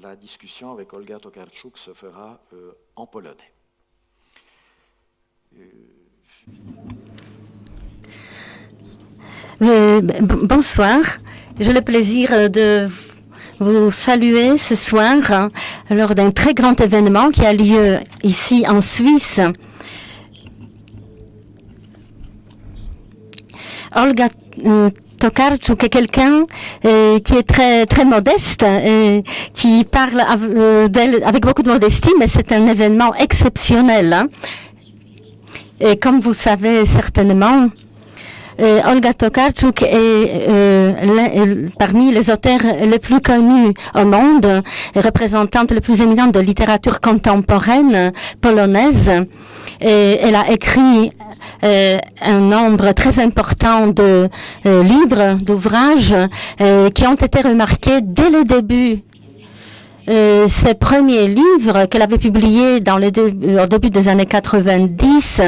la discussion avec Olga Tokarczuk se fera en polonais. Bonsoir, j'ai le plaisir de vous saluer ce soir lors d'un très grand événement qui a lieu ici en Suisse. Olga Tokarczuk est quelqu'un qui est très modeste, qui parle d'elle avec beaucoup de modestie, mais c'est un événement exceptionnel. Hein. Et comme vous savez certainement, Olga Tokarczuk est parmi les auteurs les plus connus au monde, représentante la plus éminente de littérature contemporaine polonaise. Et elle a écrit un nombre très important de livres, d'ouvrages qui ont été remarqués dès le début. Ses premiers livres qu'elle avait publiés au début des années 90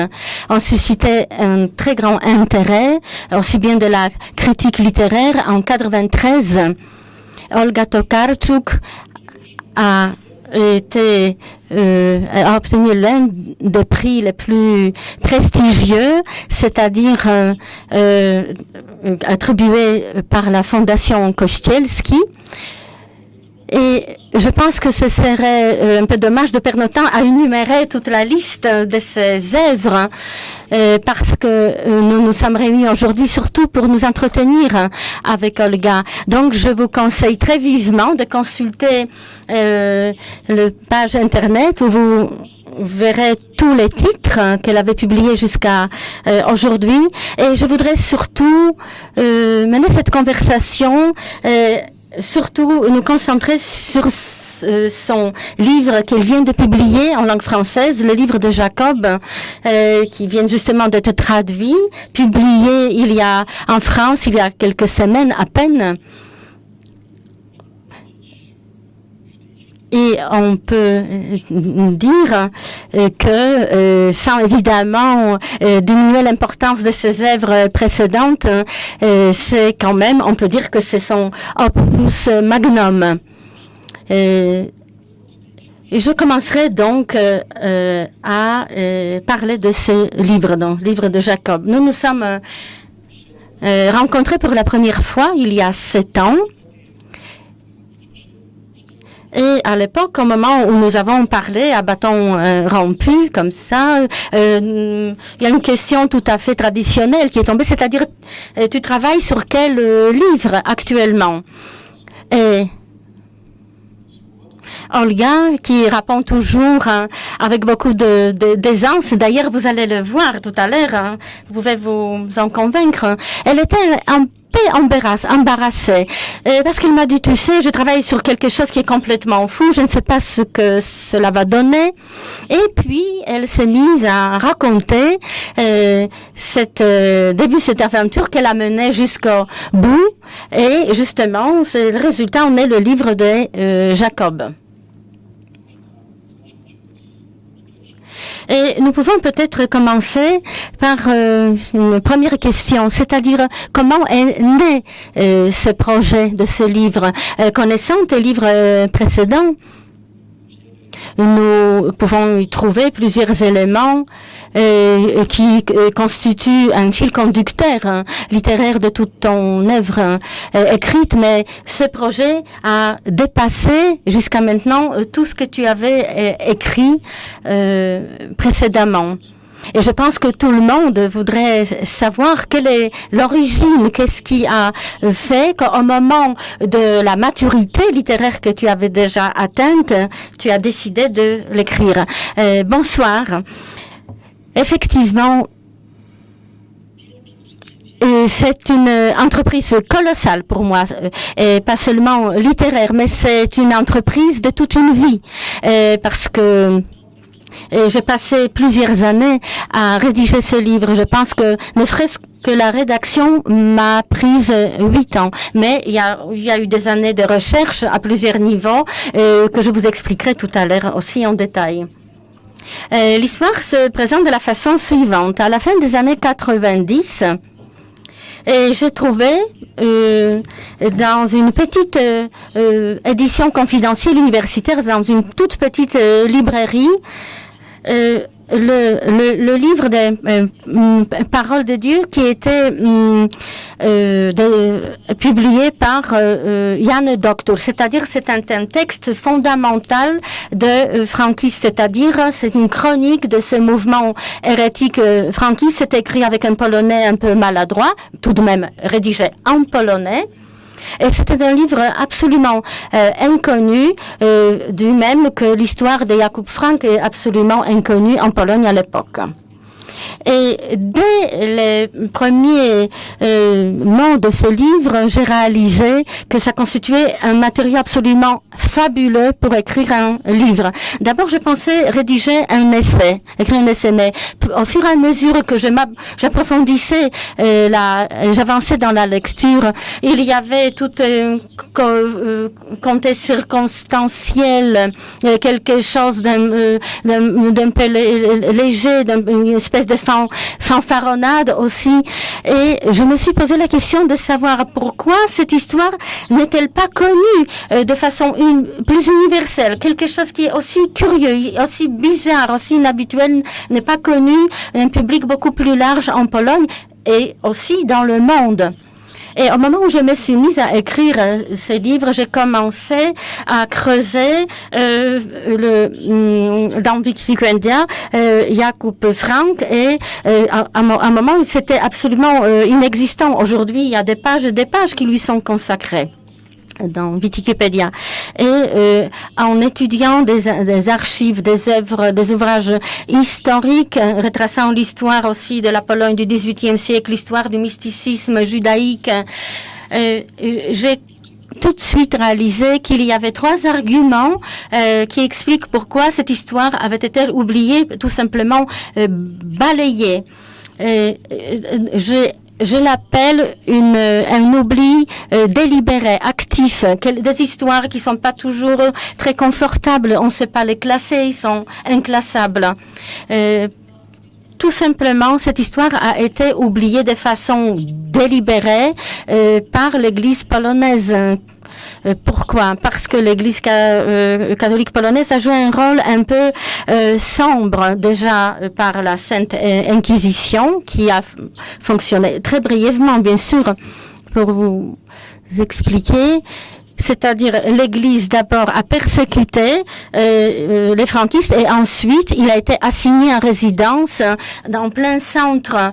ont suscité un très grand intérêt, aussi bien de la critique littéraire. En 93, Olga Tokarczuk a obtenu l'un des prix les plus prestigieux, c'est-à-dire attribué par la Fondation Kościelski. Et je pense que ce serait un peu dommage de perdre notre temps à énumérer toute la liste de ses œuvres parce que nous nous sommes réunis aujourd'hui surtout pour nous entretenir avec Olga. Donc, je vous conseille très vivement de consulter la page Internet où vous verrez tous les titres qu'elle avait publiés jusqu'à aujourd'hui. Et je voudrais surtout mener cette conversation surtout nous concentrer sur son livre qu'il vient de publier en langue française, le livre de Jacob, qui vient justement d'être traduit, publié en France il y a quelques semaines à peine. Et on peut dire que, sans évidemment diminuer l'importance de ses œuvres précédentes, c'est quand même, on peut dire que c'est son opus magnum. Et je commencerai donc à parler de ce livre, donc livre de Jacob. Nous nous sommes rencontrés pour la première fois il y a 7 ans. Et à l'époque, au moment où nous avons parlé à bâton rompu, comme ça, il y a une question tout à fait traditionnelle qui est tombée, c'est-à-dire, tu travailles sur quel livre actuellement? Et Olga, qui répond toujours avec beaucoup d'aisance, d'ailleurs, vous allez le voir tout à l'heure, vous pouvez vous en convaincre, elle était un embarrassée parce qu'elle m'a dit, tu sais, je travaille sur quelque chose qui est complètement fou, je ne sais pas ce que cela va donner. Et puis elle s'est mise à raconter cette aventure qu'elle a menée jusqu'au bout, et justement le résultat en est le livre de Jacob. Et nous pouvons peut-être commencer par une première question, c'est-à-dire comment est né ce projet de ce livre. Connaissant tes livres précédents, nous pouvons y trouver plusieurs éléments qui constituent un fil conducteur littéraire de toute ton œuvre écrite, mais ce projet a dépassé jusqu'à maintenant tout ce que tu avais écrit précédemment. Et je pense que tout le monde voudrait savoir quelle est l'origine, qu'est-ce qui a fait qu'au moment de la maturité littéraire que tu avais déjà atteinte, tu as décidé de l'écrire. Bonsoir. Effectivement, c'est une entreprise colossale pour moi, et pas seulement littéraire, mais c'est une entreprise de toute une vie, parce que j'ai passé plusieurs années à rédiger ce livre. Je pense que ne serait-ce que la rédaction m'a prise 8 ans. Mais il y a eu des années de recherche à plusieurs niveaux que je vous expliquerai tout à l'heure aussi en détail. L'histoire se présente de la façon suivante. À la fin des années 90, Et j'ai trouvé dans une petite édition confidentielle universitaire, dans une toute petite librairie, le livre des paroles de Dieu qui était publié par Jan Doctor, c'est-à-dire c'est un texte fondamental de franquiste, c'est-à-dire c'est une chronique de ce mouvement hérétique franquiste. C'est écrit avec un polonais un peu maladroit, tout de même rédigé en polonais. Et c'était un livre absolument inconnu, du même que l'histoire de Jakub Frank est absolument inconnue en Pologne à l'époque. Et dès les premiers mots de ce livre, j'ai réalisé que ça constituait un matériau absolument fabuleux pour écrire un livre. D'abord, je pensais rédiger un essai, écrire un essai, mais au fur et à mesure que j'approfondissais, j'avançais dans la lecture, il y avait tout contexte circonstanciel, quelque chose d'un peu léger, d'une espèce de fanfaronnade aussi, et je me suis posé la question de savoir pourquoi cette histoire n'est-elle pas connue de façon plus universelle. Quelque chose qui est aussi curieux, aussi bizarre, aussi inhabituel, n'est pas connu d'un public beaucoup plus large en Pologne et aussi dans le monde. Et au moment où je me suis mise à écrire ce livre, j'ai commencé à creuser dans Wikipédia Jakub Frank, et à un moment où c'était absolument inexistant. Aujourd'hui, il y a des pages qui lui sont consacrées dans Wikipédia. Et en étudiant des archives, des œuvres, des ouvrages historiques retraçant l'histoire aussi de la Pologne du XVIIIe siècle, l'histoire du mysticisme judaïque, j'ai tout de suite réalisé qu'il y avait 3 arguments qui expliquent pourquoi cette histoire avait été oubliée, tout simplement balayée. Je l'appelle un oubli délibéré, actif, des histoires qui sont pas toujours très confortables. On ne sait pas les classer, ils sont inclassables. Tout simplement, cette histoire a été oubliée de façon délibérée par l'Église polonaise. Pourquoi? Parce que l'Église catholique polonaise a joué un rôle un peu sombre déjà par la Sainte Inquisition, qui a fonctionné très brièvement, bien sûr, pour vous expliquer. C'est-à-dire l'Église d'abord a persécuté les franquistes et ensuite il a été assigné en résidence dans plein centre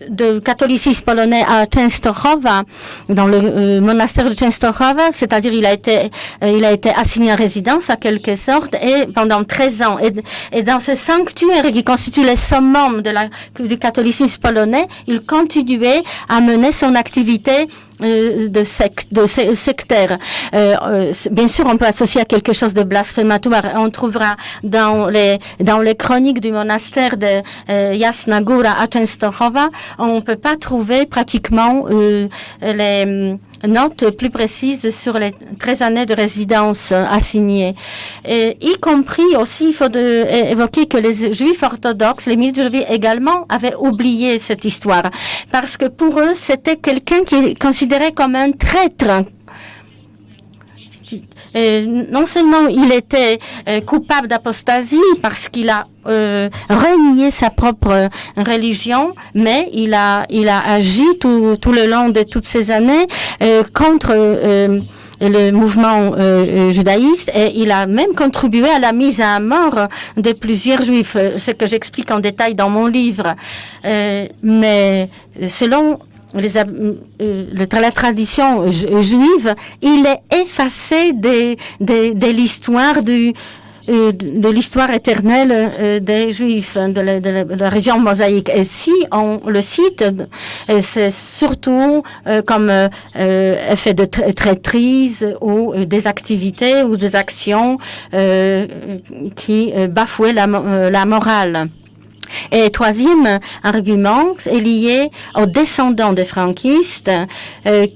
de catholicisme polonais à Częstochowa, dans le monastère de Częstochowa, c'est-à-dire il a été assigné en résidence à quelque sorte et pendant 13 ans. Et dans ce sanctuaire qui constitue le summum du catholicisme polonais, il continuait à mener son activité sectaire. Bien sûr, on peut associer à quelque chose de blasphématoire. On trouvera dans les chroniques du monastère de Jasna Góra à Częstochowa, on ne peut pas trouver pratiquement les notes plus précises sur les 13 années de résidence assignées. Et y compris aussi, il faut évoquer que les juifs orthodoxes, les milites juifs également, avaient oublié cette histoire. Parce que pour eux, c'était quelqu'un qui est considéré comme un traître. Non seulement il était coupable d'apostasie parce qu'il a renié sa propre religion, mais il a agi tout le long de toutes ces années contre le mouvement judaïste, et il a même contribué à la mise à mort de plusieurs juifs, ce que j'explique en détail dans mon livre. Mais selon la tradition juive, il est effacé de l'histoire de l'histoire éternelle des Juifs de la région mosaïque. Et si on le cite, c'est surtout comme effet de traîtrise ou des activités ou des actions qui bafouaient la morale. Et troisième argument est lié aux descendants des franquistes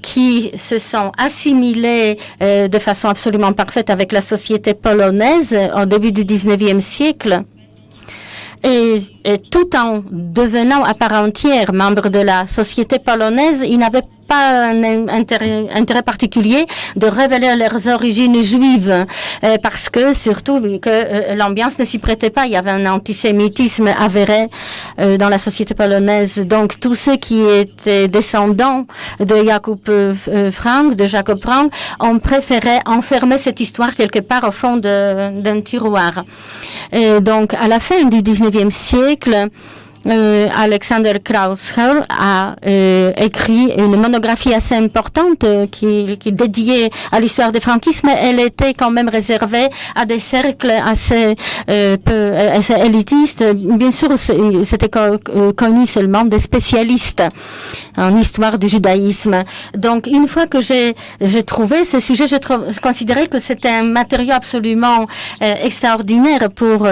qui se sont assimilés de façon absolument parfaite avec la société polonaise au début du 19e siècle. Et tout en devenant à part entière membre de la société polonaise, ils n'avaient pas un intérêt particulier de révéler leurs origines juives, parce que surtout que l'ambiance ne s'y prêtait pas. Il y avait un antisémitisme avéré dans la société polonaise. Donc tous ceux qui étaient descendants de Jacob Frank, ont préféré enfermer cette histoire quelque part au fond d'un tiroir. Et donc à la fin du 19e siècle, Alexander Krauser a écrit une monographie assez importante qui dédiée à l'histoire du franquisme. Elle était quand même réservée à des cercles assez élitistes. Bien sûr, c'était connu seulement des spécialistes en histoire du judaïsme. Donc, une fois que j'ai trouvé ce sujet, je considérais que c'était un matériau absolument extraordinaire pour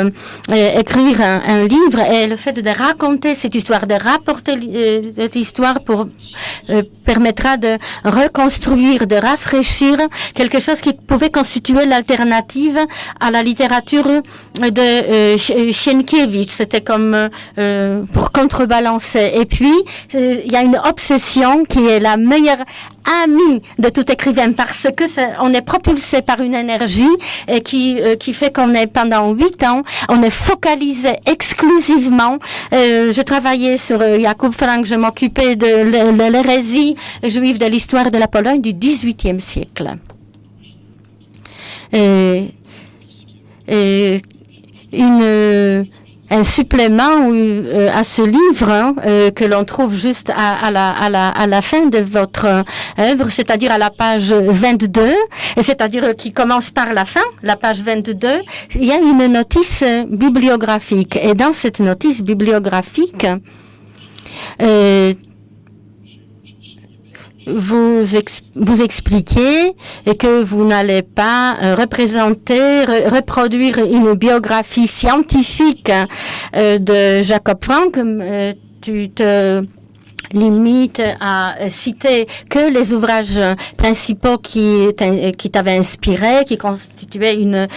écrire un livre, et le fait de raconter cette histoire, de rapporter cette histoire permettra de reconstruire, de rafraîchir quelque chose qui pouvait constituer l'alternative à la littérature de Sienkiewicz. C'était comme pour contrebalancer. Et puis, il y a une obsession qui est la meilleure amie de tout écrivain, parce que on est propulsé par une énergie et qui fait qu'on est pendant 8 ans, on est focalisé exclusivement. Je travaillais sur Jacob Frank, je m'occupais de l'hérésie juive de l'histoire de la Pologne du XVIIIe siècle. Un supplément à ce livre que l'on trouve juste à la fin de votre œuvre, c'est-à-dire à la page 22, et c'est-à-dire qui commence par la fin, la page 22, il y a une notice bibliographique. Et dans cette notice bibliographique, vous expliquez que vous n'allez pas reproduire une biographie scientifique de Jacob Frank. Tu te limites à citer que les ouvrages principaux qui t'avaient inspiré, qui constituaient une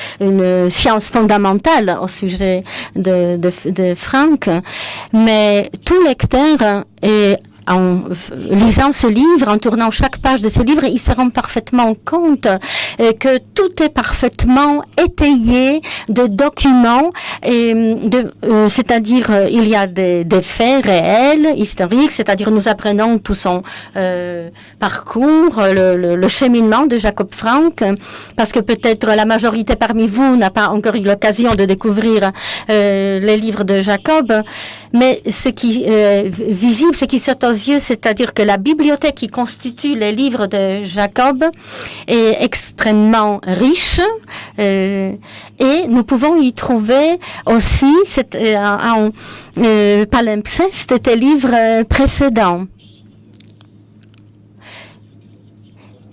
science fondamentale au sujet de Frank. Mais tout lecteur en lisant ce livre, en tournant chaque page de ce livre, ils se rendent parfaitement compte que tout est parfaitement étayé de documents, c'est-à-dire il y a des faits réels, historiques, c'est-à-dire nous apprenons tout son parcours, le cheminement de Jacob Frank, parce que peut-être la majorité parmi vous n'a pas encore eu l'occasion de découvrir les livres de Jacob. Mais ce qui est visible, ce qui saute aux yeux, c'est-à-dire que la bibliothèque qui constitue les livres de Jacob est extrêmement riche, et nous pouvons y trouver aussi en palimpseste des livres précédents.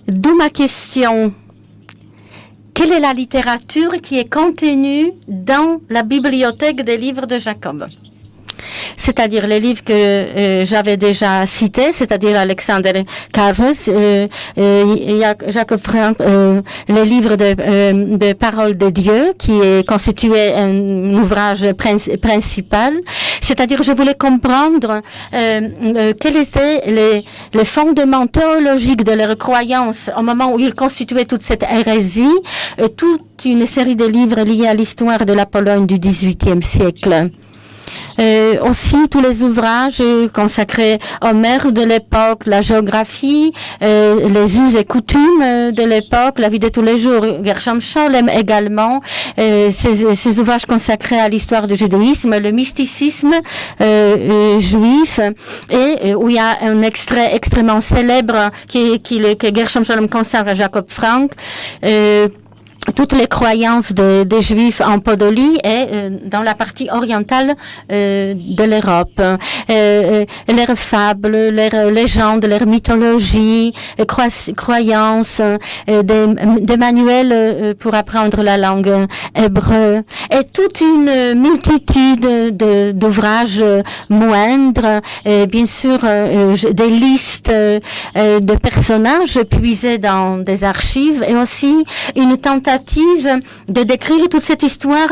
D'où ma question. Quelle est la littérature qui est contenue dans la bibliothèque des livres de Jacob? C'est-à-dire les livres que j'avais déjà cités, c'est-à-dire Alexander Karves, Jacob Frank, les livres de Parole de Dieu, qui est constitué un ouvrage principal. C'est-à-dire, je voulais comprendre quels étaient les fondements théologiques de leur croyance au moment où ils constituaient toute cette hérésie, toute une série de livres liés à l'histoire de la Pologne du XVIIIe siècle. Aussi tous les ouvrages consacrés aux mœurs de l'époque, la géographie, les us et coutumes de l'époque, la vie de tous les jours. Gershom Scholem également, ces ouvrages consacrés à l'histoire du judaïsme, le mysticisme juif, et où il y a un extrait extrêmement célèbre que Gershom Scholem consacre à Jacob Frank, toutes les croyances des Juifs en Podolie et dans la partie orientale de l'Europe. Leurs fables, leurs légendes, leurs mythologies, croyances, des manuels pour apprendre la langue hébreu, et toute une multitude d'ouvrages moindres, et bien sûr des listes de personnages puisés dans des archives, et aussi une tentative de décrire toute cette histoire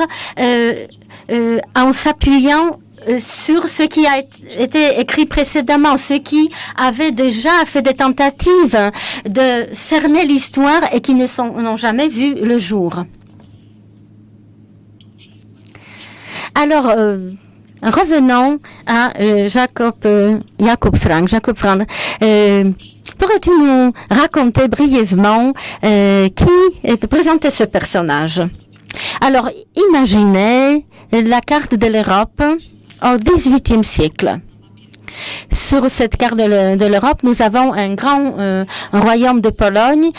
en s'appuyant sur ce qui a été écrit précédemment, ceux qui avaient déjà fait des tentatives de cerner l'histoire et qui n'ont jamais vu le jour. Alors, revenons à Jacob Frank. Pourrais-tu nous raconter brièvement qui présentait ce personnage? Alors, imaginez la carte de l'Europe au XVIIIe siècle. Sur cette carte de l'Europe, nous avons un grand royaume de Pologne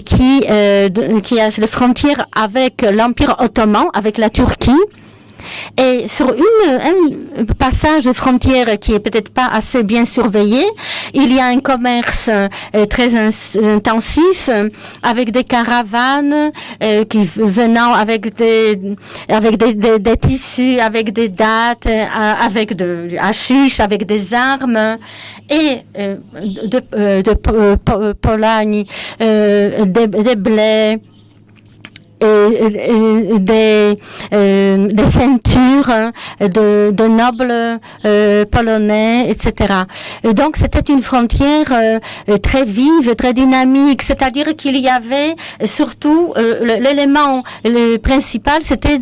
qui a les frontières avec l'Empire ottoman, avec la Turquie. Et sur un passage de frontière qui est peut-être pas assez bien surveillé, il y a un commerce très intensif avec des caravanes qui venant avec des tissus, avec des dattes, avec de hashish, avec des armes et de Pologne, des blés. Des ceintures de nobles polonais, etc. Donc, c'était une frontière très vive, très dynamique, c'est-à-dire qu'il y avait surtout l'élément principal, c'était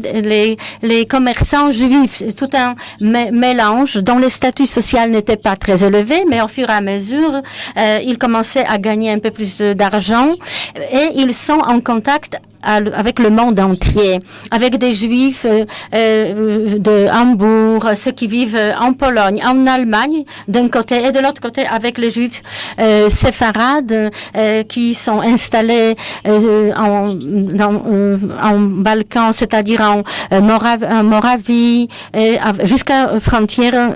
les commerçants juifs, tout un mélange dont le statut social n'était pas très élevé, mais au fur et à mesure, ils commençaient à gagner un peu plus d'argent et ils sont en contact avec le monde entier, avec des Juifs de Hambourg, ceux qui vivent en Pologne, en Allemagne, d'un côté, et de l'autre côté, avec les Juifs séfarades qui sont installés en Balkans, c'est-à-dire en Moravie, jusqu'à frontière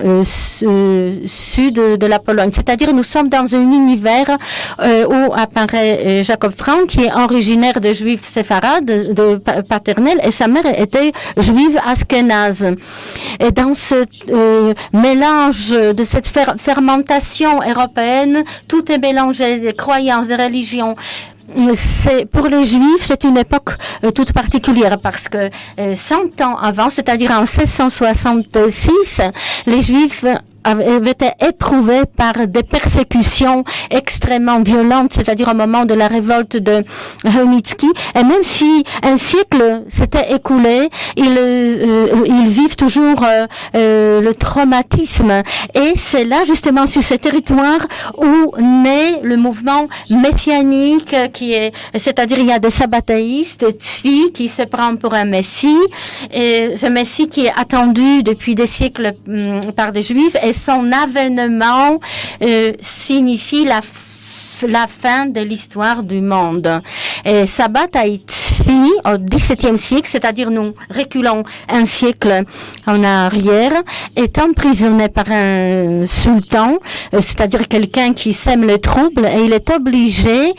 sud de la Pologne. C'est-à-dire, nous sommes dans un univers où apparaît Jacob Frank, qui est originaire de Juifs séfarades, de paternelle, et sa mère était juive ashkénaze. Et dans ce mélange de cette fermentation européenne, tout est mélangé, des croyances, des religions. Pour les Juifs, c'est une époque toute particulière parce que 100 ans avant, c'est-à-dire en 1666, les Juifs avaient été éprouvés par des persécutions extrêmement violentes, c'est-à-dire au moment de la révolte de Chmielnicki. Et même si un siècle s'était écoulé, ils vivent toujours le traumatisme. Et c'est là, justement, sur ce territoire où naît le mouvement messianique c'est-à-dire il y a des sabbatéistes, Tzvi, qui se prend pour un messie, et ce messie qui est attendu depuis des siècles par des Juifs, et son avènement signifie la fin de l'histoire du monde. Et Sabbatai Tzvi, au XVIIe siècle, c'est-à-dire nous reculons un siècle en arrière, est emprisonné par un sultan, c'est-à-dire quelqu'un qui sème le trouble, et il est obligé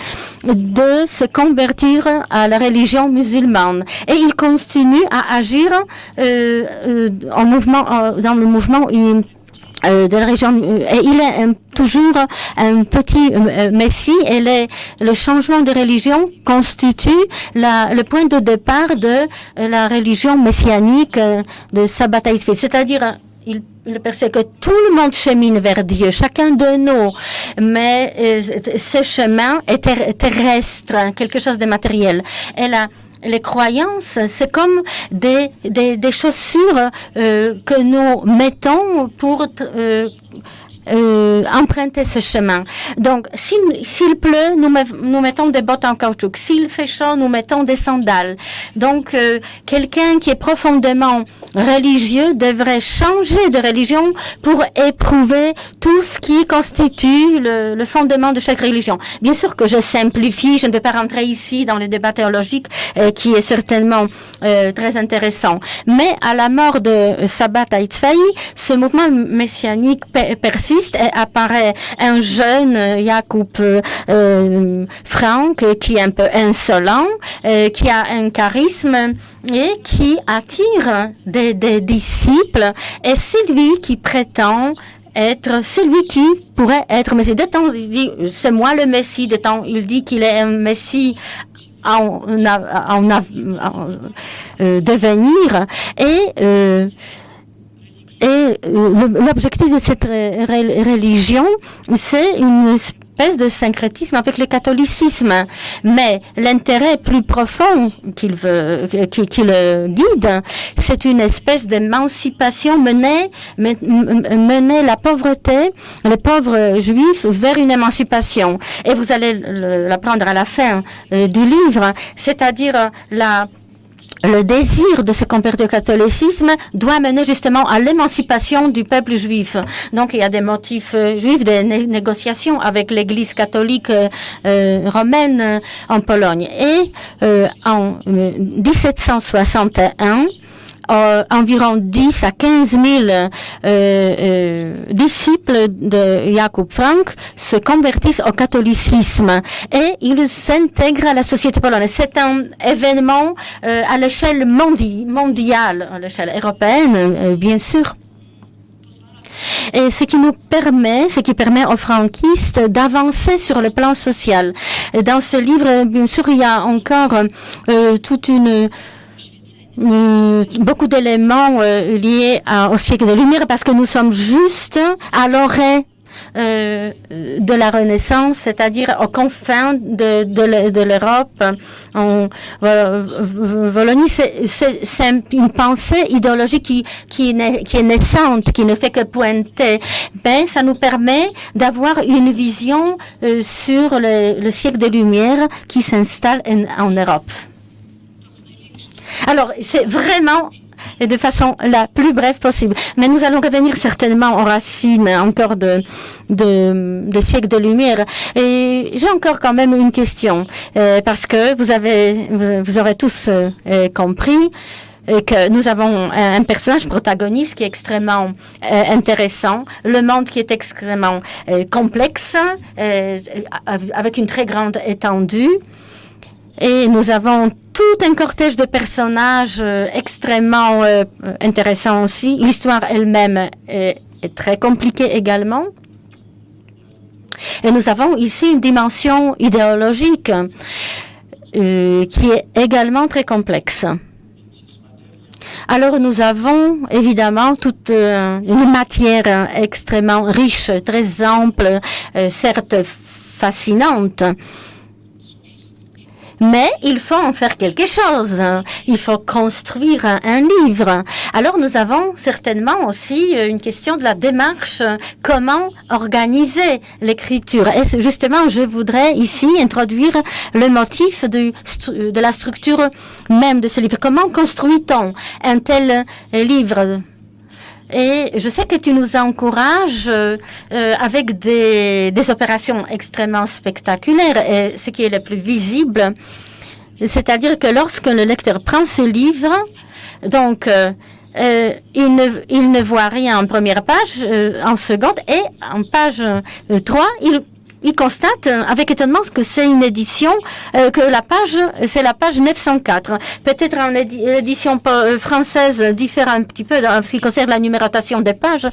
de se convertir à la religion musulmane. Et il continue à agir dans le mouvement de la région, et il est toujours un petit messie, et le changement de religion constitue le point de départ de la religion messianique de Sabbatai Tzvi. C'est-à-dire, il perçoit que tout le monde chemine vers Dieu, chacun de nous, mais ce chemin est terrestre, quelque chose de matériel. Et les croyances, c'est comme des chaussures que nous mettons pour emprunter ce chemin. Donc, s'il pleut, nous mettons des bottes en caoutchouc. S'il fait chaud, nous mettons des sandales. Donc, quelqu'un qui est profondément religieux devrait changer de religion pour éprouver tout ce qui constitue le fondement de chaque religion. Bien sûr que je simplifie, je ne vais pas rentrer ici dans le débat théologique qui est certainement très intéressant. Mais à la mort de Sabbatai Tzvi, ce mouvement messianique persiste et apparaît un jeune Jacob Frank qui est un peu insolent, qui a un charisme et qui attire des disciples, et c'est lui qui prétend être celui qui pourrait être Messie. De temps, il dit, c'est moi le Messie. De temps, il dit qu'il est un Messie devenir et l'objectif de cette religion, c'est une espèce de syncrétisme avec le catholicisme. Mais l'intérêt plus profond qui le guide, c'est une espèce d'émancipation mener la pauvreté, les pauvres juifs vers une émancipation. Et vous allez l'apprendre à la fin du livre, c'est-à-dire le désir de se convertir au catholicisme doit mener justement à l'émancipation du peuple juif. Donc, il y a des motifs juifs, des négociations avec l'Église catholique romaine en Pologne. Et en 1761, environ 10 à 15 000 disciples de Jacob Frank se convertissent au catholicisme et ils s'intègrent à la société polonaise. C'est un événement à l'échelle mondiale, à l'échelle européenne, bien sûr. Et ce qui permet aux franquistes d'avancer sur le plan social. Et dans ce livre, bien sûr, il y a encore beaucoup d'éléments liés au siècle de lumière parce que nous sommes juste à l'orée de la Renaissance, c'est-à-dire aux confins de l'Europe. Wallonie, c'est une pensée idéologique qui est naissante, qui ne fait que pointer. Ben, ça nous permet d'avoir une vision sur le siècle de lumière qui s'installe en Europe. Alors, c'est vraiment de façon la plus brève possible. Mais nous allons revenir certainement aux racines encore des siècles de lumière. Et j'ai encore quand même une question, parce que vous aurez tous compris que nous avons un personnage protagoniste qui est extrêmement intéressant, le monde qui est extrêmement complexe, avec une très grande étendue. Et nous avons tout un cortège de personnages extrêmement intéressants aussi. L'histoire elle-même est très compliquée également. Et nous avons ici une dimension idéologique qui est également très complexe. Alors nous avons évidemment toute une matière extrêmement riche, très ample, certes fascinante. Mais il faut en faire quelque chose. Il faut construire un livre. Alors nous avons certainement aussi une question de la démarche, comment organiser l'écriture. Et justement, je voudrais ici introduire le motif de la structure même de ce livre. Comment construit-on un tel livre ? Et je sais que tu nous encourages avec des opérations extrêmement spectaculaires. Et ce qui est le plus visible, c'est-à-dire que lorsque le lecteur prend ce livre, donc il ne voit rien en première page, en seconde, et en page 3, il constate avec étonnement que c'est une édition, que c'est la page 904. Peut-être en édition française diffère un petit peu en ce qui concerne la numérotation des pages,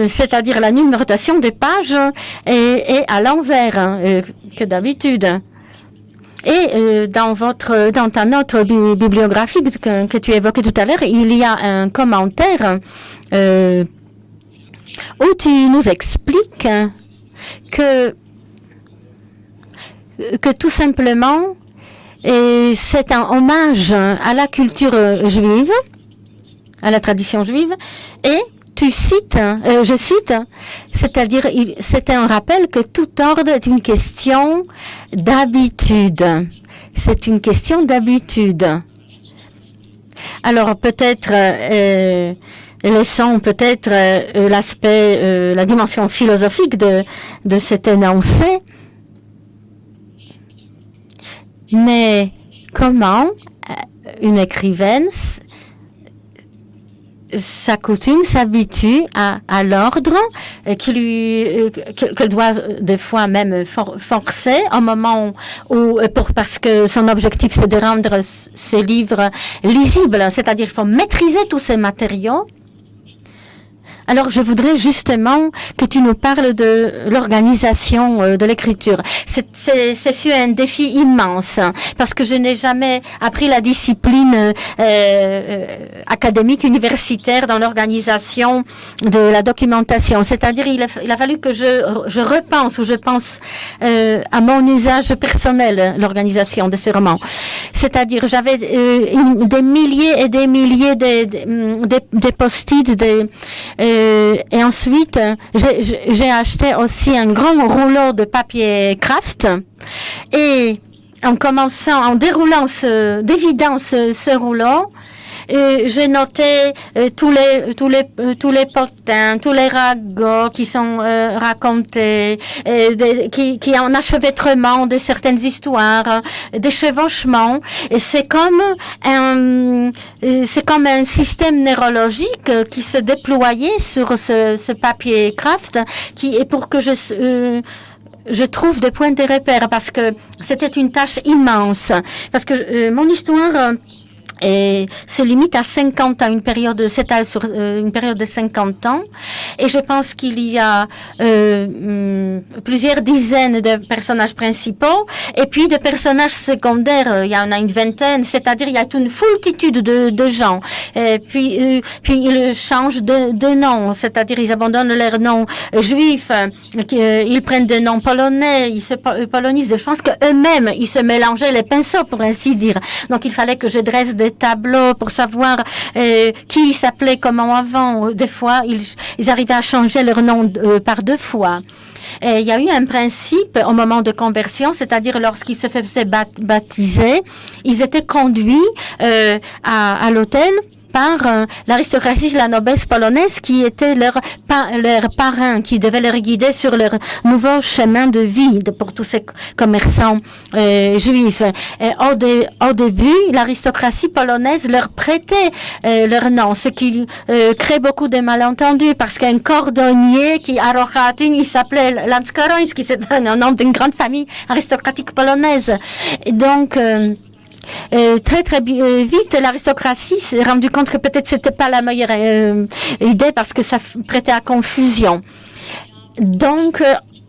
c'est-à-dire la numérotation des pages est à l'envers que d'habitude. Et dans ta note bibliographique que tu évoquais tout à l'heure, il y a un commentaire où tu nous expliques que tout simplement, c'est un hommage à la culture juive, à la tradition juive, et tu cites, je cite, c'est-à-dire c'est un rappel que tout ordre est une question d'habitude. C'est une question d'habitude. Alors peut-être laissons peut-être l'aspect, la dimension philosophique de cet énoncé. Mais comment une écrivaine s'habitue à l'ordre qu'elle doit des fois même forcer au moment où, parce que son objectif c'est de rendre ce livre lisible, c'est-à-dire qu'il faut maîtriser tous ces matériaux. Alors, je voudrais justement que tu nous parles de l'organisation de l'écriture. Ce fut un défi immense parce que je n'ai jamais appris la discipline académique universitaire dans l'organisation de la documentation. C'est-à-dire, il a fallu que je repense ou je pense à mon usage personnel, l'organisation de ce roman. C'est-à-dire, j'avais des milliers et des milliers de post-it, et ensuite, j'ai acheté aussi un grand rouleau de papier craft et en déroulant dévidant ce rouleau, j'ai noté tous les potins, tous les ragots qui sont racontés, qui en achevêtrement de certaines histoires, des chevauchements. Et c'est comme un système neurologique qui se déployait sur ce papier craft, et pour que je trouve des points de repère, parce que c'était une tâche immense. Parce que mon histoire se limite à 50 ans, s'étale sur une période de 50 ans. Et je pense qu'il y a plusieurs dizaines de personnages principaux et puis de personnages secondaires. Il y en a une vingtaine, c'est-à-dire il y a une foultitude de gens. Et puis ils changent de nom, c'est-à-dire ils abandonnent leur nom juif, ils prennent des noms polonais, ils se polonisent. Je pense qu'eux-mêmes, ils se mélangeaient les pinceaux, pour ainsi dire. Donc il fallait que je dresse des tableaux pour savoir qui s'appelait comment avant. Des fois, ils arrivaient à changer leur nom par 2 fois. Et il y a eu un principe au moment de conversion, c'est-à-dire lorsqu'ils se faisaient baptiser, ils étaient conduits à l'hôtel par l'aristocratie, la noblesse polonaise, qui était leur parrain, qui devait leur guider sur leur nouveau chemin de vie pour tous ces commerçants juifs. Et au début, l'aristocratie polonaise leur prêtait leur nom, ce qui crée beaucoup de malentendus, parce qu'un cordonnier à Rochatin, il s'appelait Lanskoroński, c'est un nom d'une grande famille aristocratique polonaise. Et donc, très vite, l'aristocratie s'est rendue compte que peut-être c'était pas la meilleure idée parce que ça prêtait à confusion. Donc,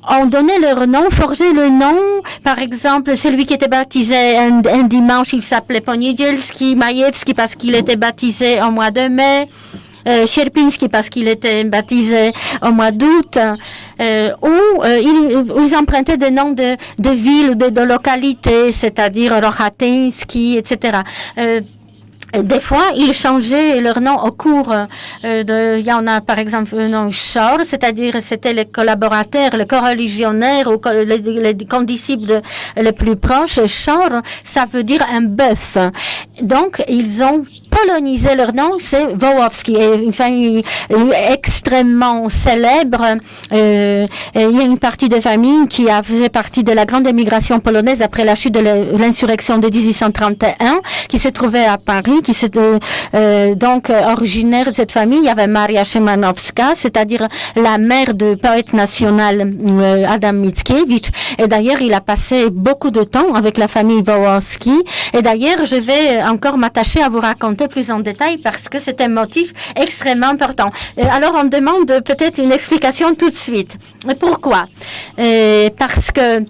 on donnait leur nom, forgeait le nom. Par exemple, celui qui était baptisé un dimanche, il s'appelait Ponidzielski, Majewski parce qu'il était baptisé au mois de mai. Sierpiński parce qu'il était baptisé au mois d'août, ils empruntaient des noms de villes ou de localités, c'est-à-dire Rochatyński, etc. Des fois, ils changeaient leur nom au cours il y en a par exemple le nom Shor, c'est-à-dire c'était les collaborateurs, les coreligionnaires ou les condisciples les plus proches. Shor, ça veut dire un bœuf. Donc, ils ont polonisé leur nom, c'est Wołowski, une famille extrêmement célèbre. Il y a une partie de famille qui a fait partie de la grande émigration polonaise après la chute de l'insurrection de 1831, qui se trouvait à Paris, qui donc originaire de cette famille. Il y avait Maria Szymanowska, c'est-à-dire la mère du poète national Adam Mickiewicz. Et d'ailleurs, il a passé beaucoup de temps avec la famille Wołowski. Et d'ailleurs, je vais encore m'attacher à vous raconter plus en détail parce que c'est un motif extrêmement important. Alors, on demande peut-être une explication tout de suite. Pourquoi? Parce que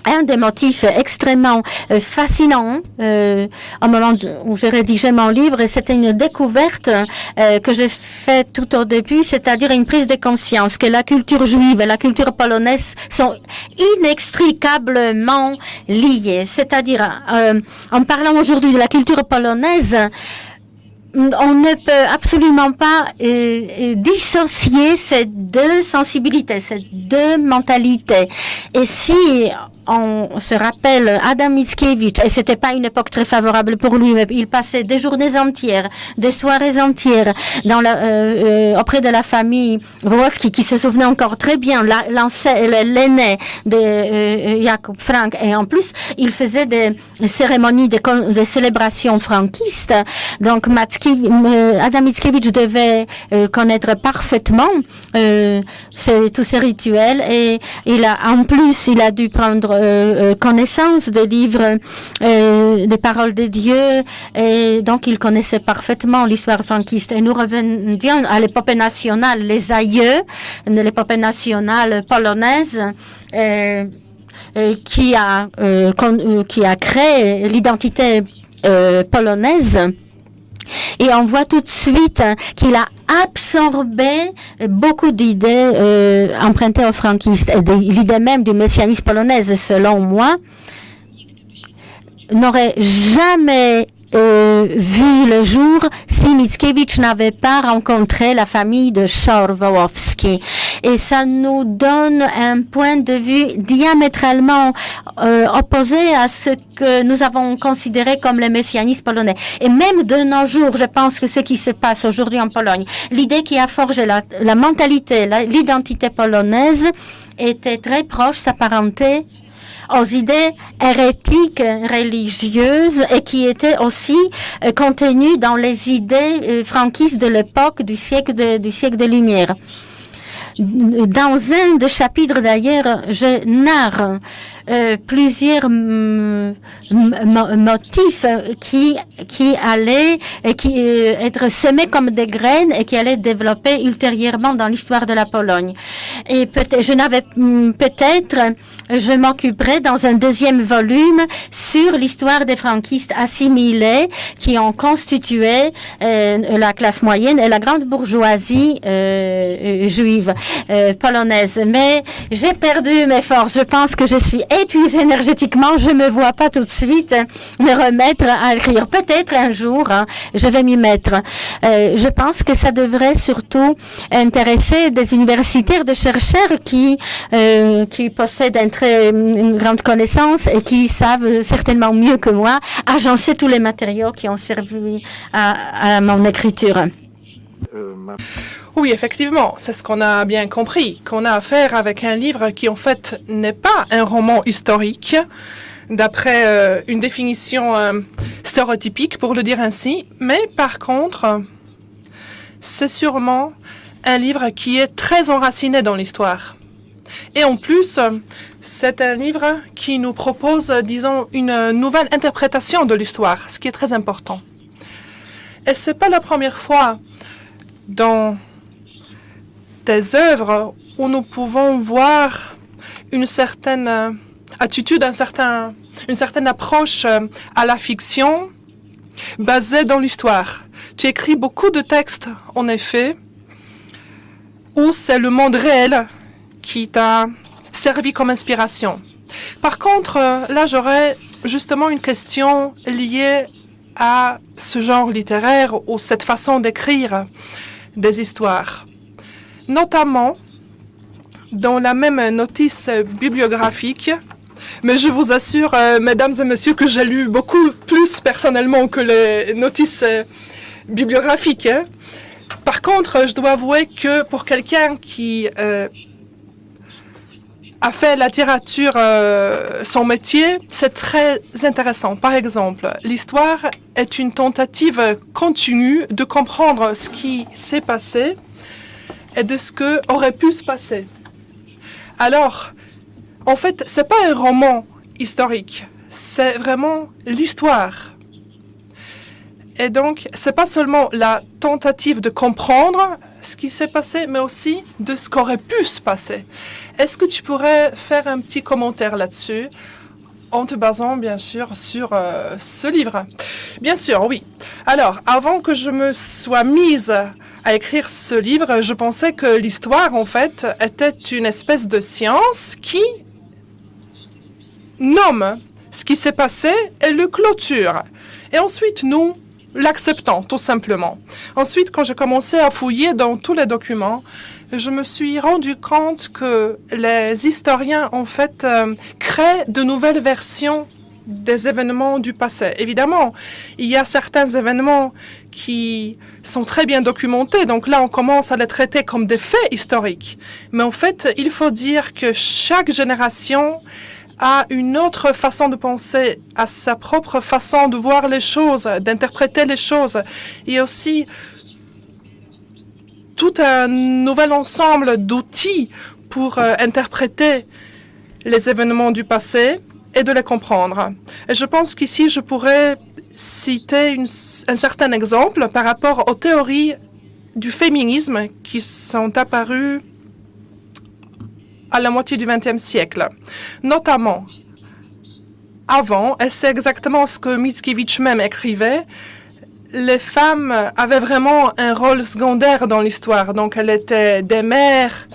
un des motifs extrêmement fascinants au moment où j'ai rédigé mon livre, c'était une découverte que j'ai faite tout au début, c'est-à-dire une prise de conscience que la culture juive et la culture polonaise sont inextricablement liées. C'est-à-dire, en parlant aujourd'hui de la culture polonaise, on ne peut absolument pas dissocier ces deux sensibilités, ces deux mentalités. Et si on se rappelle Adam Mickiewicz, et c'était pas une époque très favorable pour lui, mais il passait des journées entières, des soirées entières auprès de la famille Wołowski, qui se souvenait encore très bien, l'aîné de Jakub Frank, et en plus, il faisait des cérémonies, des célébrations franquistes. Donc, Adam Mickiewicz devait connaître parfaitement tous ces rituels, et il a dû prendre connaissance des livres, des paroles de Dieu, et donc ils connaissaient parfaitement l'histoire franquiste. Et nous revenions à l'épopée nationale, les aïeux de l'épopée nationale polonaise, qui a créé l'identité polonaise. Et on voit tout de suite qu'il a absorbé beaucoup d'idées empruntées aux franquistes. L'idée même du messianisme polonais, selon moi, n'aurait jamais vu le jour si Mickiewicz n'avait pas rencontré la famille de Szor-Wołowski. Et ça nous donne un point de vue diamétralement opposé à ce que nous avons considéré comme le messianisme polonais. Et même de nos jours, je pense que ce qui se passe aujourd'hui en Pologne, l'idée qui a forgé la mentalité, l'identité polonaise était très proche, s'apparentait aux idées hérétiques religieuses et qui étaient aussi contenues dans les idées franquistes de l'époque du siècle des Lumières. Dans un des chapitres d'ailleurs, je narre plusieurs motifs qui allaient être semés comme des graines et qui allaient développer ultérieurement dans l'histoire de la Pologne. Et je m'occuperai dans un deuxième volume sur l'histoire des franquistes assimilés qui ont constitué la classe moyenne et la grande bourgeoisie juive polonaise. Mais j'ai perdu mes forces. Je pense que je suis épuisée énergétiquement. Je me vois pas tout de suite me remettre à écrire. Peut-être un jour, je vais m'y mettre. Je pense que ça devrait surtout intéresser des universitaires, des chercheurs qui possèdent une grande connaissance et qui savent certainement mieux que moi agencer tous les matériaux qui ont servi à mon écriture. Oui, effectivement, c'est ce qu'on a bien compris, qu'on a affaire avec un livre qui en fait n'est pas un roman historique, d'après une définition stéréotypique, pour le dire ainsi, mais par contre, c'est sûrement un livre qui est très enraciné dans l'histoire. Et en plus, c'est un livre qui nous propose, disons, une nouvelle interprétation de l'histoire, ce qui est très important. Et c'est pas la première fois dans des œuvres où nous pouvons voir une certaine attitude, une certaine approche à la fiction basée dans l'histoire. Tu écris beaucoup de textes, en effet, où c'est le monde réel qui t'a servi comme inspiration. Par contre, là, j'aurais justement une question liée à ce genre littéraire ou cette façon d'écrire des histoires. Notamment, dans la même notice bibliographique, mais je vous assure, mesdames et messieurs, que j'ai lu beaucoup plus personnellement que les notices bibliographiques. Hein. Par contre, je dois avouer que pour quelqu'un qui a fait la littérature son métier, c'est très intéressant. Par exemple, l'histoire est une tentative continue de comprendre ce qui s'est passé et de ce qui aurait pu se passer. Alors, en fait, c'est pas un roman historique, c'est vraiment l'histoire. Et donc, c'est pas seulement la tentative de comprendre ce qui s'est passé, mais aussi de ce qu'aurait pu se passer. Est-ce que tu pourrais faire un petit commentaire là-dessus, en te basant, bien sûr, sur ce livre? Bien sûr, oui. Alors, avant que je me sois mise à écrire ce livre, je pensais que l'histoire, en fait, était une espèce de science qui nomme ce qui s'est passé et le clôture. Et ensuite, nous l'acceptons, tout simplement. Ensuite, quand j'ai commencé à fouiller dans tous les documents, je me suis rendu compte que les historiens, en fait, créent de nouvelles versions des événements du passé. Évidemment, il y a certains événements qui sont très bien documentés, donc là, on commence à les traiter comme des faits historiques. Mais en fait, il faut dire que chaque génération a une autre façon de penser, a sa propre façon de voir les choses, d'interpréter les choses. Il y a aussi tout un nouvel ensemble d'outils pour interpréter les événements du passé et de les comprendre. Et je pense qu'ici, je pourrais citer un certain exemple par rapport aux théories du féminisme qui sont apparues à la moitié du XXe siècle. Notamment, avant, et c'est exactement ce que Mickiewicz même écrivait, les femmes avaient vraiment un rôle secondaire dans l'histoire. Donc, elles étaient des mères,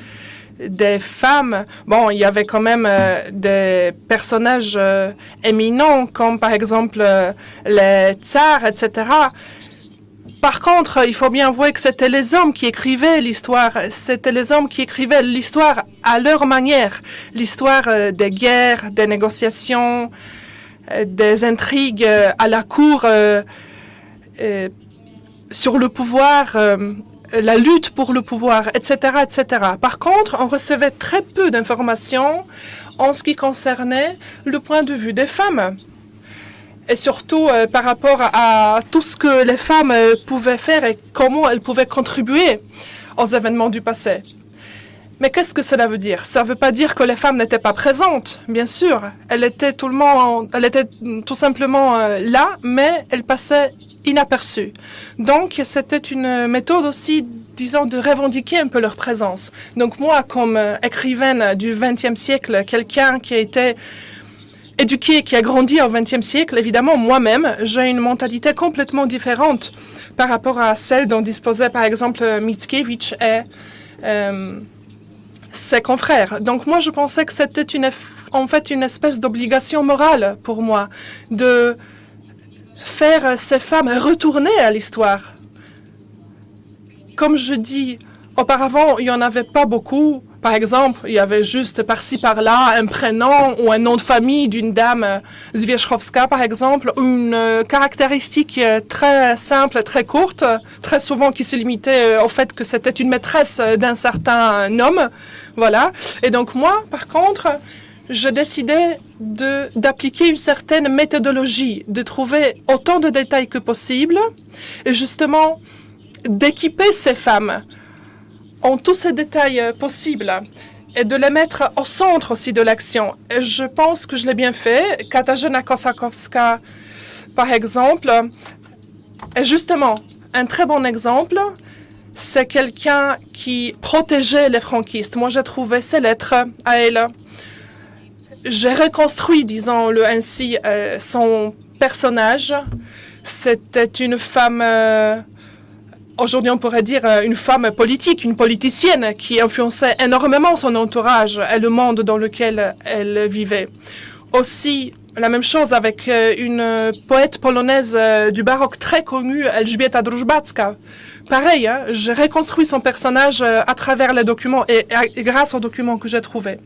des femmes. Bon, il y avait quand même des personnages éminents, comme par exemple les tsars, etc. Par contre, il faut bien avouer que c'était les hommes qui écrivaient l'histoire. C'était les hommes qui écrivaient l'histoire à leur manière. L'histoire des guerres, des négociations, des intrigues à la cour, sur le pouvoir, la lutte pour le pouvoir, etc., etc. Par contre, on recevait très peu d'informations en ce qui concernait le point de vue des femmes. Et surtout par rapport à tout ce que les femmes pouvaient faire et comment elles pouvaient contribuer aux événements du passé. Mais qu'est-ce que cela veut dire? Ça ne veut pas dire que les femmes n'étaient pas présentes, bien sûr. Elles étaient tout simplement là, mais elles passaient inaperçues. Donc, c'était une méthode aussi, disons, de revendiquer un peu leur présence. Donc, moi, comme écrivaine du XXe siècle, quelqu'un qui a été éduqué, qui a grandi au XXe siècle, évidemment, moi-même, j'ai une mentalité complètement différente par rapport à celle dont disposait, par exemple, Mickiewicz et ses confrères. Donc, moi, je pensais que c'était en fait une espèce d'obligation morale pour moi de faire ces femmes retourner à l'histoire. Comme je dis, auparavant, il n'y en avait pas beaucoup. Par exemple, il y avait juste par-ci, par-là, un prénom ou un nom de famille d'une dame, Zwierzchowska, par exemple, ou une caractéristique très simple, très courte, très souvent qui se limitait au fait que c'était une maîtresse d'un certain homme. Voilà. Et donc moi, par contre, je décidais d'appliquer une certaine méthodologie, de trouver autant de détails que possible et justement d'équiper ces femmes en tous ces détails possibles et de les mettre au centre aussi de l'action. Et je pense que je l'ai bien fait. Katarzyna Kosakowska, par exemple, est justement un très bon exemple. C'est quelqu'un qui protégeait les franquistes. Moi, j'ai trouvé ses lettres à elle. J'ai reconstruit, disons-le ainsi, son personnage. C'était une femme... Aujourd'hui, on pourrait dire une femme politique, une politicienne qui influençait énormément son entourage et le monde dans lequel elle vivait. Aussi, la même chose avec une poète polonaise du baroque très connue, Elżbieta Drużbacka. Pareil, hein, j'ai reconstruit son personnage à travers les documents et grâce aux documents que j'ai trouvés.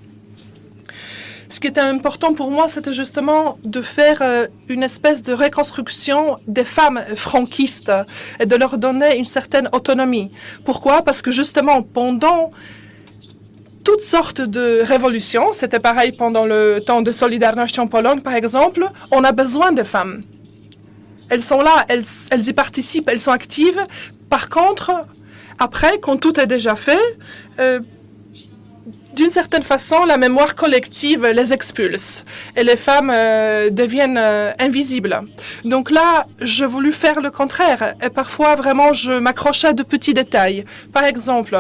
Ce qui était important pour moi, c'était justement de faire une espèce de reconstruction des femmes franquistes et de leur donner une certaine autonomie. Pourquoi? Parce que justement, pendant toutes sortes de révolutions, c'était pareil pendant le temps de Solidarność en Pologne, par exemple, on a besoin des femmes. Elles sont là, elles y participent, elles sont actives. Par contre, après, quand tout est déjà fait, d'une certaine façon, la mémoire collective les expulse et les femmes deviennent invisibles. Donc là, j'ai voulu faire le contraire et parfois, vraiment, je m'accrochais à de petits détails. Par exemple,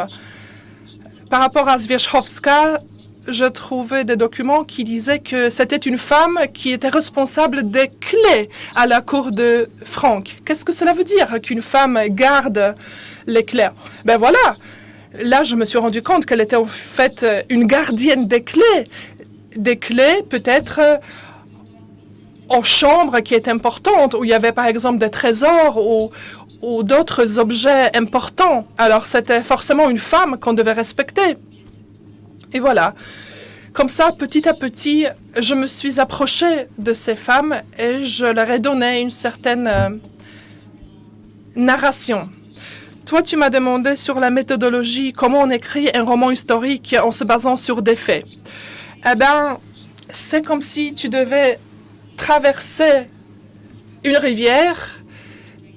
par rapport à Zwierzchowska, je trouvais des documents qui disaient que c'était une femme qui était responsable des clés à la cour de Franck. Qu'est-ce que cela veut dire qu'une femme garde les clés? Ben voilà. Là, je me suis rendu compte qu'elle était en fait une gardienne des clés peut-être en chambre qui est importante, où il y avait par exemple des trésors ou d'autres objets importants. Alors, c'était forcément une femme qu'on devait respecter. Et voilà. Comme ça, petit à petit, je me suis approchée de ces femmes et je leur ai donné une certaine narration. Toi, tu m'as demandé sur la méthodologie, comment on écrit un roman historique en se basant sur des faits. Eh bien, c'est comme si tu devais traverser une rivière,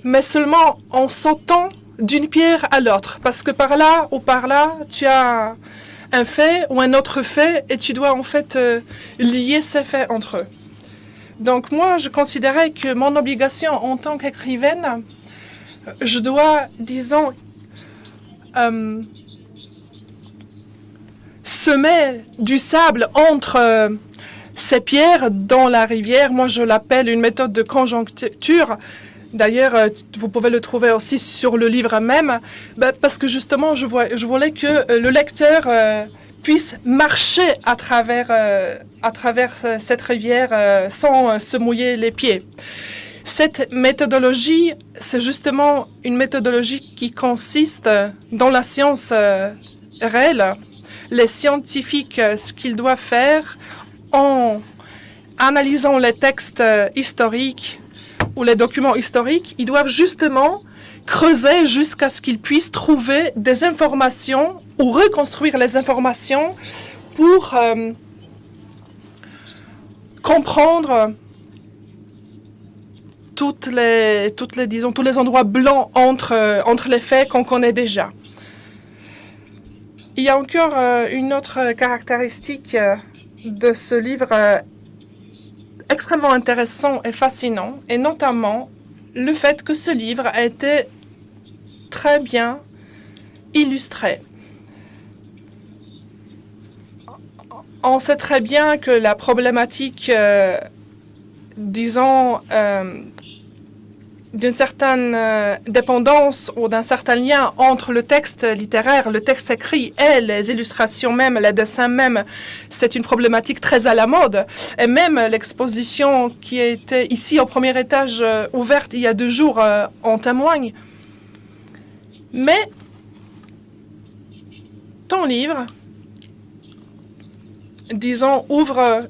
mais seulement en sautant d'une pierre à l'autre. Parce que par là ou par là, tu as un fait ou un autre fait et tu dois en fait lier ces faits entre eux. Donc moi, je considérais que mon obligation en tant qu'écrivaine, je dois, disons, semer du sable entre ces pierres dans la rivière. Moi, je l'appelle une méthode de conjoncture. D'ailleurs, vous pouvez le trouver aussi sur le livre même, parce que justement, je voulais que le lecteur puisse marcher à travers cette rivière sans se mouiller les pieds. Cette méthodologie, c'est justement une méthodologie qui consiste dans la science réelle. Les scientifiques, ce qu'ils doivent faire en analysant les textes historiques ou les documents historiques, ils doivent justement creuser jusqu'à ce qu'ils puissent trouver des informations ou reconstruire les informations pour comprendre tous les endroits blancs entre les faits qu'on connaît déjà. Il y a encore une autre caractéristique de ce livre extrêmement intéressant et fascinant, et notamment le fait que ce livre a été très bien illustré. On sait très bien que la problématique, disons, d'une certaine dépendance ou d'un certain lien entre le texte littéraire, le texte écrit et les illustrations même, les dessins même, c'est une problématique très à la mode. Et même l'exposition qui a été ici au premier étage ouverte il y a 2 jours en témoigne. Mais ton livre, disons, ouvre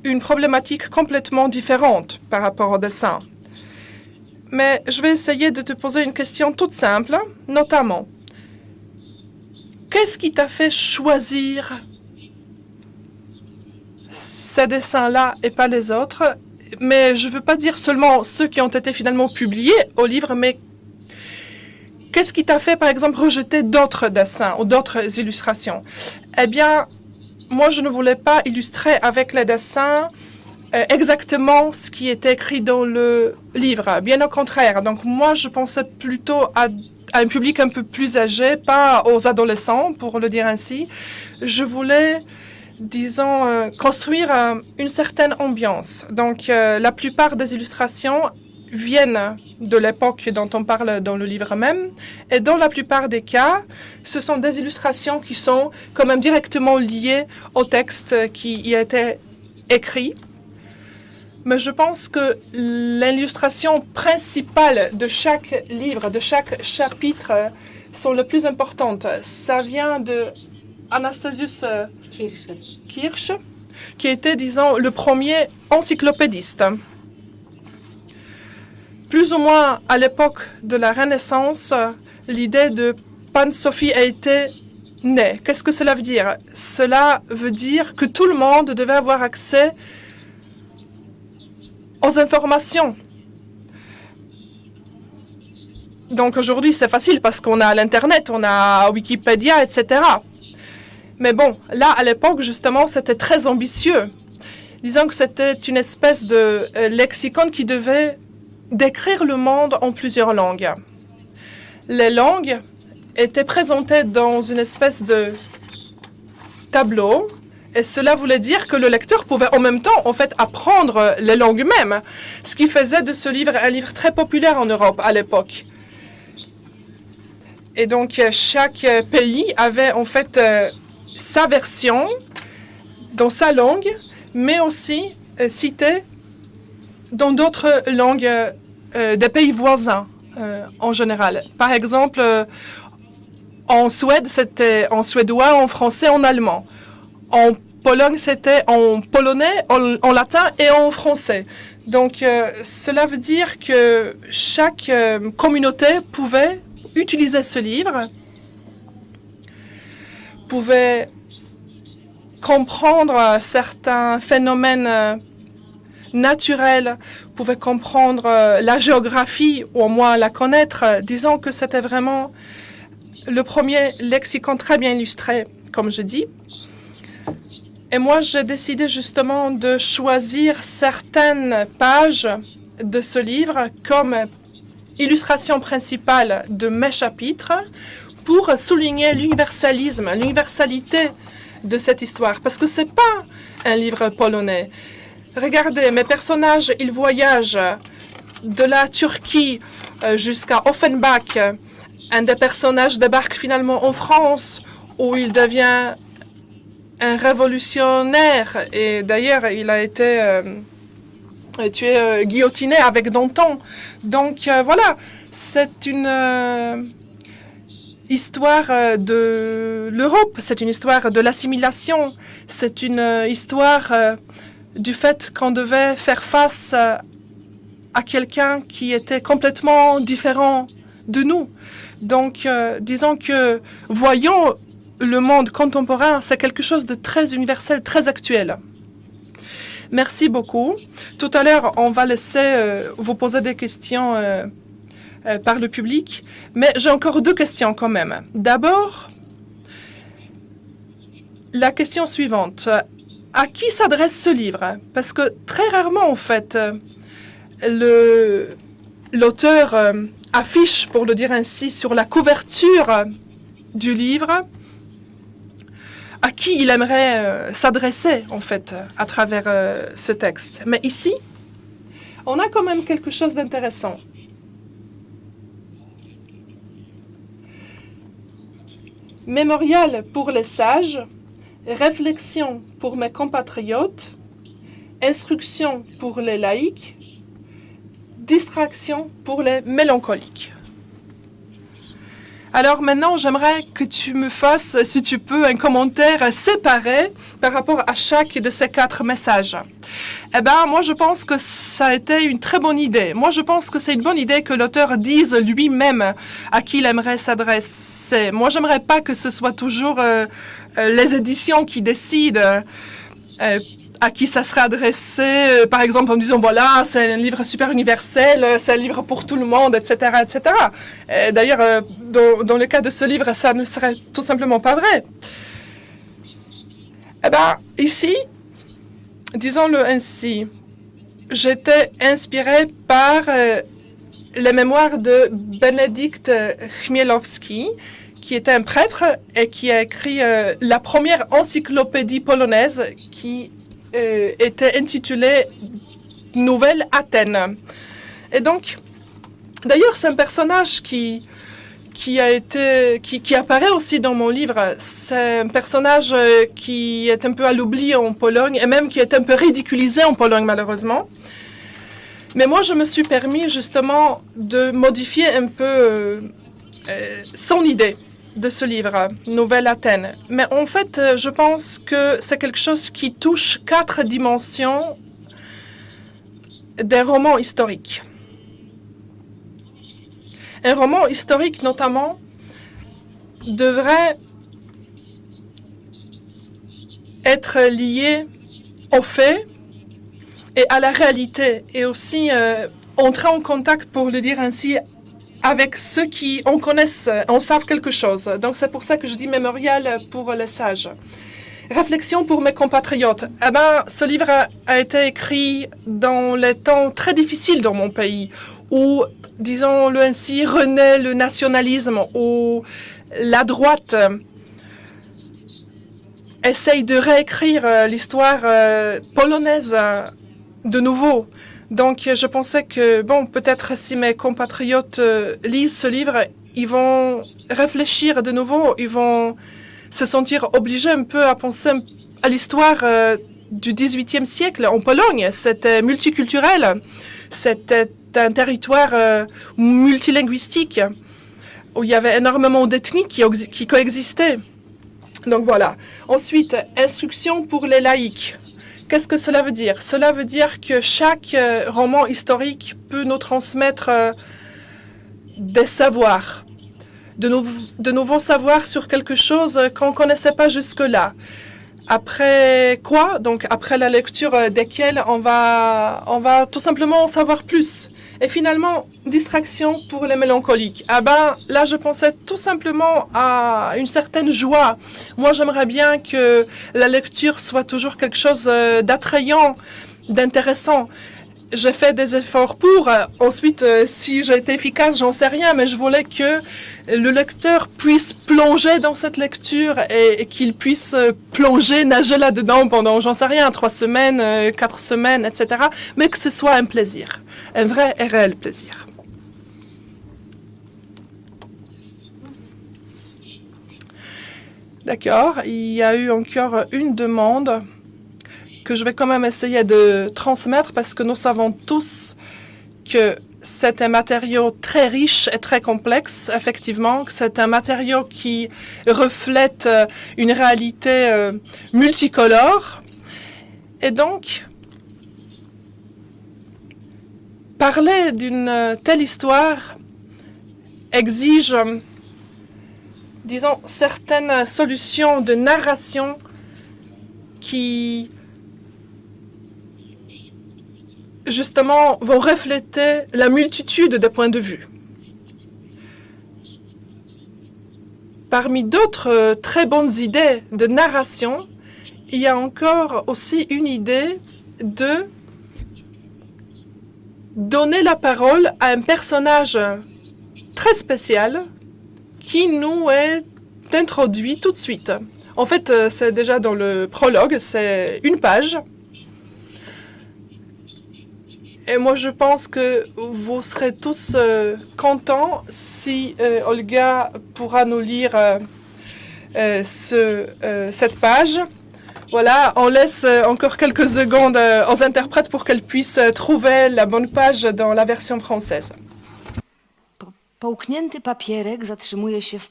une problématique complètement différente par rapport au dessin. Mais je vais essayer de te poser une question toute simple, notamment, qu'est-ce qui t'a fait choisir ces dessins-là et pas les autres? Mais je ne veux pas dire seulement ceux qui ont été finalement publiés au livre, mais qu'est-ce qui t'a fait, par exemple, rejeter d'autres dessins ou d'autres illustrations? Eh bien, moi, je ne voulais pas illustrer avec les dessins exactement ce qui était écrit dans le livre. Bien au contraire. Donc, moi, je pensais plutôt à un public un peu plus âgé, pas aux adolescents, pour le dire ainsi. Je voulais, disons, construire une certaine ambiance. Donc, la plupart des illustrations viennent de l'époque dont on parle dans le livre même. Et dans la plupart des cas, ce sont des illustrations qui sont quand même directement liées au texte qui y a été écrit. Mais je pense que l'illustration principale de chaque livre, de chaque chapitre, sont les plus importantes. Ça vient de Anastasius Kirch, qui était, disons, le premier encyclopédiste. Plus ou moins à l'époque de la Renaissance, l'idée de Pan-Sophie a été née. Qu'est-ce que cela veut dire? Cela veut dire que tout le monde devait avoir accès aux informations. Donc aujourd'hui, c'est facile parce qu'on a l'Internet, on a Wikipédia, etc. Mais bon, là, à l'époque, justement, c'était très ambitieux. Disons que c'était une espèce de lexicon qui devait décrire le monde en plusieurs langues. Les langues étaient présentées dans une espèce de tableau. Et cela voulait dire que le lecteur pouvait en même temps, en fait, apprendre les langues mêmes, ce qui faisait de ce livre un livre très populaire en Europe à l'époque. Et donc, chaque pays avait, en fait, sa version dans sa langue, mais aussi cité dans d'autres langues des pays voisins, en général. Par exemple, en Suède, c'était en suédois, en français, en allemand. En Pologne, c'était en polonais, en latin et en français. Donc, cela veut dire que chaque communauté pouvait utiliser ce livre, pouvait comprendre certains phénomènes naturels, pouvait comprendre la géographie, ou au moins la connaître. Disons que c'était vraiment le premier lexicon très bien illustré comme je dis. Et moi, j'ai décidé justement de choisir certaines pages de ce livre comme illustration principale de mes chapitres pour souligner l'universalisme, l'universalité de cette histoire. Parce que ce n'est pas un livre polonais. Regardez, mes personnages, ils voyagent de la Turquie jusqu'à Offenbach. Un des personnages débarque finalement en France, où il devient un révolutionnaire. Et d'ailleurs, il a été tué, guillotiné avec Danton. Donc voilà, c'est une histoire de l'Europe, c'est une histoire de l'assimilation, c'est une histoire du fait qu'on devait faire face à quelqu'un qui était complètement différent de nous. Donc, disons que voyons le monde contemporain, c'est quelque chose de très universel, très actuel. Merci beaucoup. Tout à l'heure, on va laisser vous poser des questions par le public, mais j'ai encore deux questions quand même. D'abord, la question suivante. À qui s'adresse ce livre? Parce que très rarement, en fait, l'auteur affiche, pour le dire ainsi, sur la couverture du livre à qui il aimerait s'adresser, en fait, à travers ce texte. Mais ici, on a quand même quelque chose d'intéressant. Mémorial pour les sages, réflexion pour mes compatriotes, instruction pour les laïcs, distraction pour les mélancoliques. Alors maintenant, j'aimerais que tu me fasses, si tu peux, un commentaire séparé par rapport à chaque de ces 4 messages. Eh bien, moi, je pense que ça a été une très bonne idée. Moi, je pense que c'est une bonne idée que l'auteur dise lui-même à qui il aimerait s'adresser. Moi, j'aimerais pas que ce soit toujours les éditions qui décident à qui ça serait adressé, par exemple en disant, voilà, c'est un livre super universel, c'est un livre pour tout le monde, etc., etc. D'ailleurs, dans le cas de ce livre, ça ne serait tout simplement pas vrai. Eh bien, ici, disons-le ainsi, j'étais inspirée par les mémoires de Benedikt Chmielowski, qui était un prêtre et qui a écrit la première encyclopédie polonaise qui était intitulée Nouvelle Athènes. Et donc, d'ailleurs, c'est un personnage qui apparaît aussi dans mon livre. C'est un personnage qui est un peu à l'oubli en Pologne et même qui est un peu ridiculisé en Pologne, malheureusement. Mais moi, je me suis permis justement de modifier un peu son idée de ce livre, Nouvelle Athènes. Mais en fait, je pense que c'est quelque chose qui touche 4 dimensions des romans historiques. Un roman historique, notamment, devrait être lié aux faits et à la réalité, et aussi entrer en contact, pour le dire ainsi, avec ceux qui en connaissent, en savent quelque chose. Donc, c'est pour ça que je dis mémorial pour les sages. Réflexion pour mes compatriotes. Eh bien, ce livre a été écrit dans les temps très difficiles dans mon pays, où, disons-le ainsi, renaît le nationalisme, où la droite essaye de réécrire l'histoire polonaise de nouveau. Donc, je pensais que, bon, peut-être si mes compatriotes lisent ce livre, ils vont réfléchir de nouveau, ils vont se sentir obligés un peu à penser à l'histoire du XVIIIe siècle en Pologne. C'était multiculturel, c'était un territoire multilinguistique où il y avait énormément d'ethnies qui coexistaient. Donc voilà. Ensuite, instruction pour les laïcs. Qu'est-ce que cela veut dire? Cela veut dire que chaque roman historique peut nous transmettre des savoirs, de nouveaux savoirs sur quelque chose qu'on ne connaissait pas jusque-là. Après quoi? Donc après la lecture desquels on va tout simplement en savoir plus. Et finalement, distraction pour les mélancoliques. Ah ben, là, je pensais tout simplement à une certaine joie. Moi, j'aimerais bien que la lecture soit toujours quelque chose d'attrayant, d'intéressant. J'ai fait des efforts pour. Ensuite, si j'ai été efficace, j'en sais rien, mais je voulais que le lecteur puisse plonger dans cette lecture et qu'il puisse plonger, nager là-dedans pendant, j'en sais rien, 3 semaines, 4 semaines, etc. Mais que ce soit un plaisir, un vrai et réel plaisir. D'accord, il y a eu encore une demande que je vais quand même essayer de transmettre parce que nous savons tous que c'est un matériau très riche et très complexe, effectivement, que c'est un matériau qui reflète une réalité multicolore. Et donc, parler d'une telle histoire exige, disons, certaines solutions de narration qui justement, vont refléter la multitude de points de vue. Parmi d'autres très bonnes idées de narration, il y a encore aussi une idée de donner la parole à un personnage très spécial qui nous est introduit tout de suite. En fait, c'est déjà dans le prologue, c'est une page. Et moi, je pense que vous serez tous contents si Olga pourra nous lire cette page. Voilà, on laisse encore quelques secondes aux interprètes pour qu'elles puissent trouver la bonne page dans la version française. Połknięty papierek zatrzymuje się w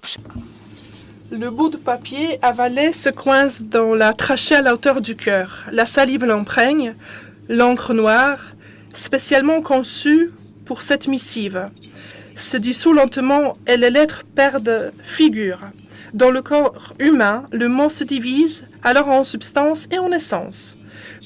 Le bout de papier avalé se coince dans la trachée à la hauteur du cœur. La salive l'imprègne, l'encre noire, spécialement conçue pour cette missive, se dissout lentement et les lettres perdent figure. Dans le corps humain, le mot se divise alors en substance et en essence.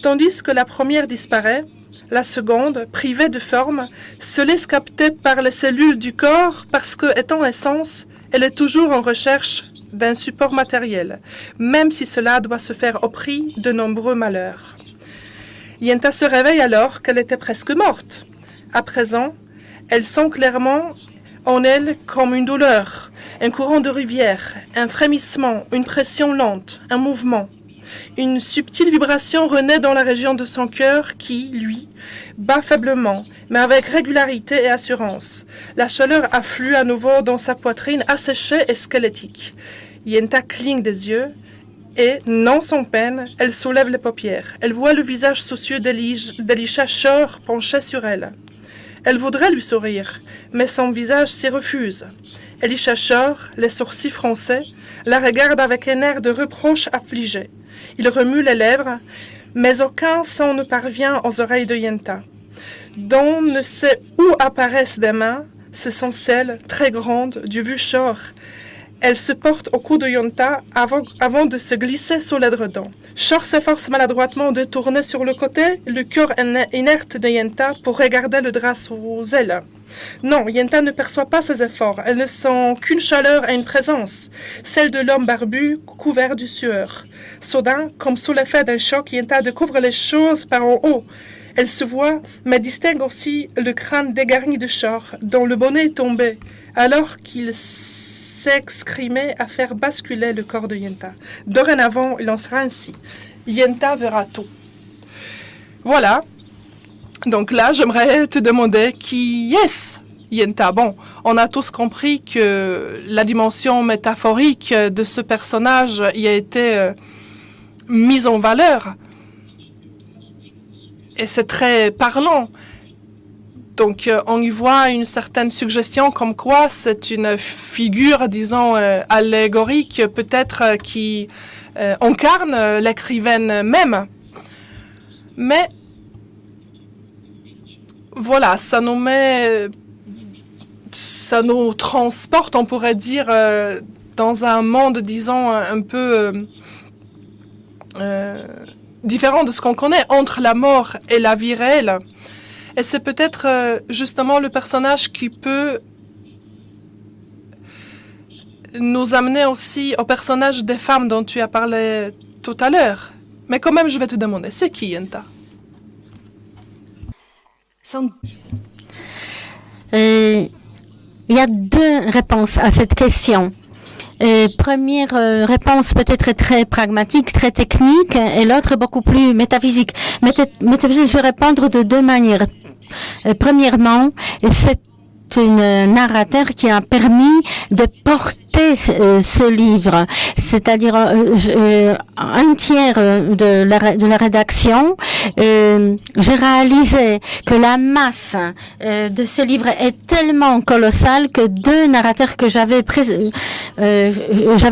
Tandis que la première disparaît, la seconde, privée de forme, se laisse capter par les cellules du corps parce que, étant essence, elle est toujours en recherche d'un support matériel, même si cela doit se faire au prix de nombreux malheurs. Yenta se réveille alors qu'elle était presque morte. À présent, elle sent clairement en elle comme une douleur, un courant de rivière, un frémissement, une pression lente, un mouvement. Une subtile vibration renaît dans la région de son cœur qui, lui, bat faiblement, mais avec régularité et assurance. La chaleur afflue à nouveau dans sa poitrine asséchée et squelettique. Yenta cligne des yeux et, non sans peine, elle soulève les paupières. Elle voit le visage soucieux d'Elisha Shor penché sur elle. Elle voudrait lui sourire, mais son visage s'y refuse. Elisha Shor, les sourcils froncés, la regarde avec un air de reproche affligé. Il remue les lèvres, mais aucun son ne parvient aux oreilles de Yenta, dont ne sait où apparaissent des mains. Ce sont celles, très grandes, du vieux Shor. Elle se porte au cou de Yenta avant de se glisser sous l'édredon. Shor s'efforce maladroitement de tourner sur le côté, le cœur inerte de Yenta, pour regarder le drap sous elle. Non, Yenta ne perçoit pas ses efforts. Elle ne sent qu'une chaleur et une présence, celle de l'homme barbu couvert de sueur. Soudain, comme sous l'effet d'un choc, Yenta découvre les choses par en haut. Elle se voit, mais distingue aussi le crâne dégarni de Shor, dont le bonnet est tombé, alors qu'il s'excrimait à faire basculer le corps de Yenta. Dorénavant, il en sera ainsi. Yenta verra tout. Voilà. Donc là, j'aimerais te demander qui est-ce, Yenta? Bon, on a tous compris que la dimension métaphorique de ce personnage y a été mise en valeur. Et c'est très parlant. Donc, on y voit une certaine suggestion comme quoi c'est une figure, disons, allégorique, peut-être qui incarne l'écrivaine même. Mais voilà, ça nous transporte, on pourrait dire, dans un monde, disons, un peu différent de ce qu'on connaît, entre la mort et la vie réelle. Et c'est peut-être justement le personnage qui peut nous amener aussi au personnage des femmes dont tu as parlé tout à l'heure. Mais quand même, je vais te demander, c'est qui Yenta? Są Il y a deux réponses à cette question. Première réponse peut-être très pragmatique, très technique, et l'autre beaucoup plus métaphysique. Métaphysique, je vais répondre de deux manières. Premièrement, c'est un narrateur qui a permis de porter ce livre, c'est-à-dire un tiers de la rédaction. J'ai réalisé que la masse de ce livre est tellement colossale que deux narrateurs que j'avais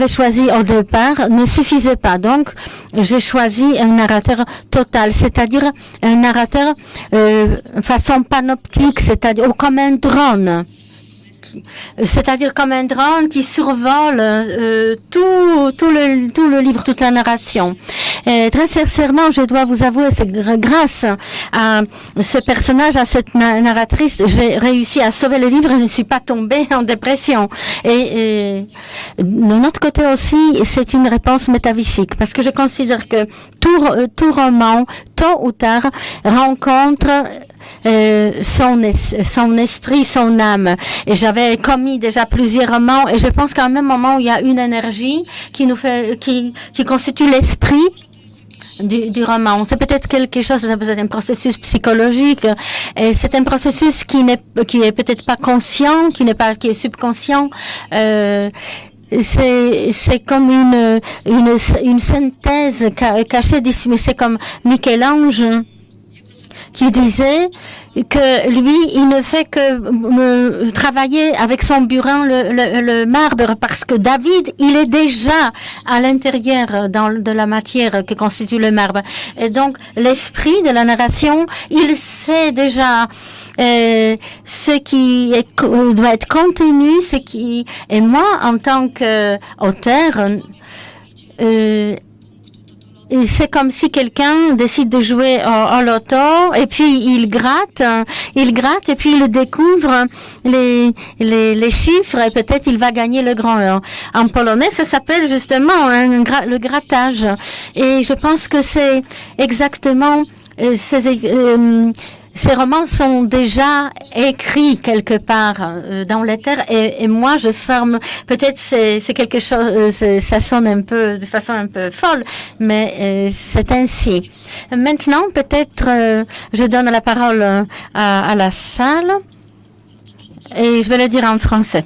choisis au départ ne suffisaient pas. Donc, j'ai choisi un narrateur total, c'est-à-dire un narrateur façon panoptique, c'est-à-dire comme un drone. C'est-à-dire comme un drone qui survole tout le livre, toute la narration. Et très sincèrement, je dois vous avouer, c'est grâce à ce personnage, à cette narratrice, j'ai réussi à sauver le livre et je ne suis pas tombée en dépression. Et de notre côté aussi, c'est une réponse métaphysique, parce que je considère que tout roman, tôt ou tard, rencontre son esprit, son âme. Et j'avais commis déjà plusieurs romans et je pense qu'à un même moment où il y a une énergie qui constitue l'esprit du roman. C'est peut-être quelque chose, c'est peut-être un processus psychologique et c'est un processus qui est peut-être pas conscient, qui est subconscient. C'est comme une synthèse cachée d'ici, mais c'est comme Michel-Ange qui disait que lui, il ne fait que travailler avec son burin le marbre parce que David, il est déjà à l'intérieur de la matière que constitue le marbre. Et donc, l'esprit de la narration, il sait déjà ce qui doit être contenu, et moi, en tant qu'auteur, c'est comme si quelqu'un décide de jouer au loto et puis il gratte et puis il découvre les chiffres et peut-être il va gagner le grand. En polonais, ça s'appelle justement le grattage. Et je pense que c'est exactement ces romans sont déjà écrits quelque part dans les terres et moi je forme, peut-être c'est quelque chose, ça sonne un peu de façon un peu folle, mais c'est ainsi. Maintenant peut-être je donne la parole à la salle et je vais le dire en français.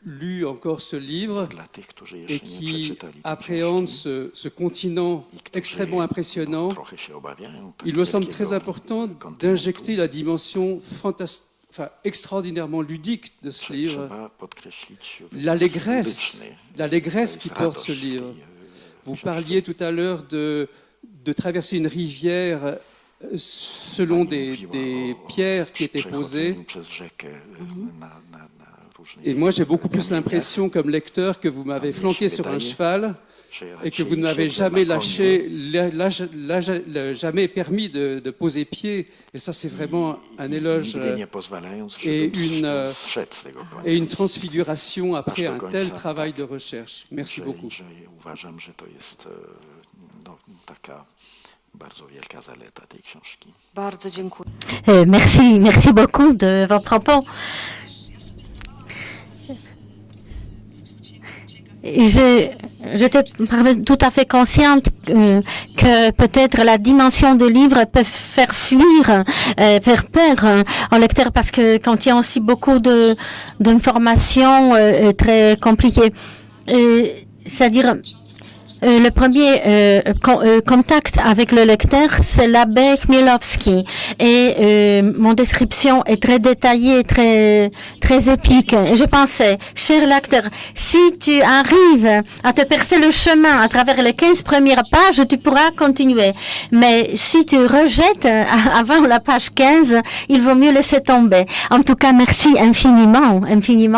Lu encore ce livre et qui appréhende ce continent extrêmement impressionnant, il me semble très important d'injecter la dimension extraordinairement ludique de ce livre, l'allégresse qui porte ce livre. Vous parliez tout à l'heure de traverser une rivière selon des pierres qui étaient posées. Et moi, j'ai beaucoup plus l'impression, comme lecteur, que vous m'avez flanqué sur un cheval et que vous ne m'avez jamais lâché, jamais permis de poser pied. Et ça, c'est vraiment un éloge et une transfiguration après un tel travail de recherche. Merci beaucoup. Merci beaucoup de vos propos. j'étais tout à fait consciente que peut-être la dimension de livre peut faire fuir, faire peur au lecteur, parce que quand il y a aussi beaucoup d'informations très compliquées, c'est-à-dire le premier contact avec le lecteur, c'est l'abbé Chmielowski. Et mon description est très détaillée, très épique. Et je pensais, cher lecteur, si tu arrives à te percer le chemin à travers les 15 premières pages, tu pourras continuer. Mais si tu rejettes avant la page 15, il vaut mieux laisser tomber. En tout cas, merci infiniment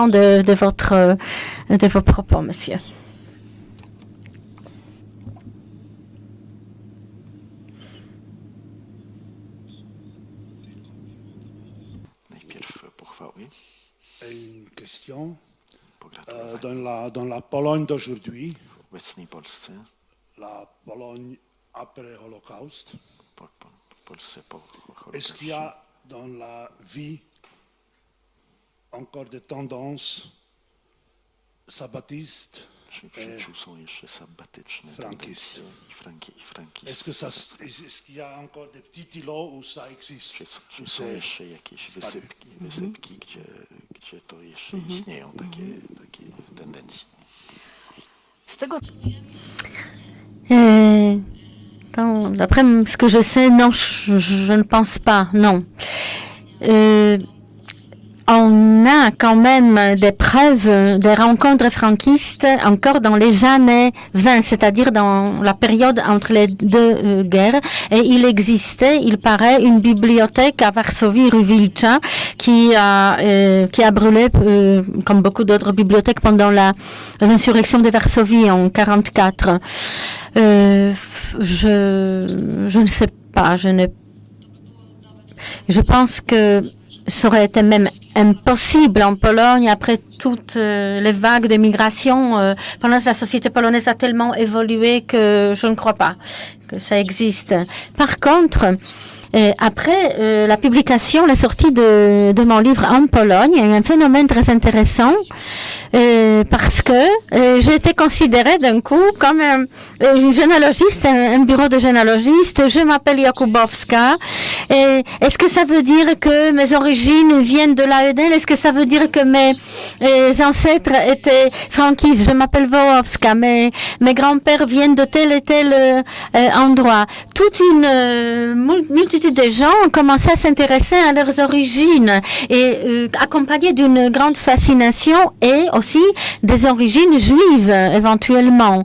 de vos propos, monsieur. Une question. Dans la Pologne d'aujourd'hui, la Pologne après Holocauste, est-ce qu'il y a dans la vie encore des tendances sabbatistes et franquistes? Est-ce qu'il y a encore des petits îlots où ça existe? Czy są jeszcze jakieś wysypki, gdzie to jeszcze istnieją takie tendencje? Z tego D'après ce que je sais, non, je ne pense pas, non. On a quand même des preuves des rencontres franquistes encore dans les années 20, c'est-à-dire dans la période entre les deux guerres. Et il existait, il paraît, une bibliothèque à Varsovie, rue Wilcza, qui a brûlé, comme beaucoup d'autres bibliothèques, pendant l'insurrection de Varsovie en 1944. Je ne sais pas, je pense que ça aurait été même impossible en Pologne après toutes les vagues de migration. Pendant la société polonaise a tellement évolué que je ne crois pas que ça existe. Par contre, après la publication, la sortie de mon livre en Pologne, il y a eu un phénomène très intéressant parce que j'ai été considérée d'un coup comme une généalogiste, un bureau de généalogiste. Je m'appelle Jakubowska. Et est-ce que ça veut dire que mes origines viennent de l'AEDEL? Est-ce que ça veut dire que mes ancêtres étaient franquistes? Je m'appelle Wołowska. Mes grands-pères viennent de tel et tel endroit. Toute une multitude de gens ont commencé à s'intéresser à leurs origines et accompagnés d'une grande fascination et aussi des origines juives éventuellement.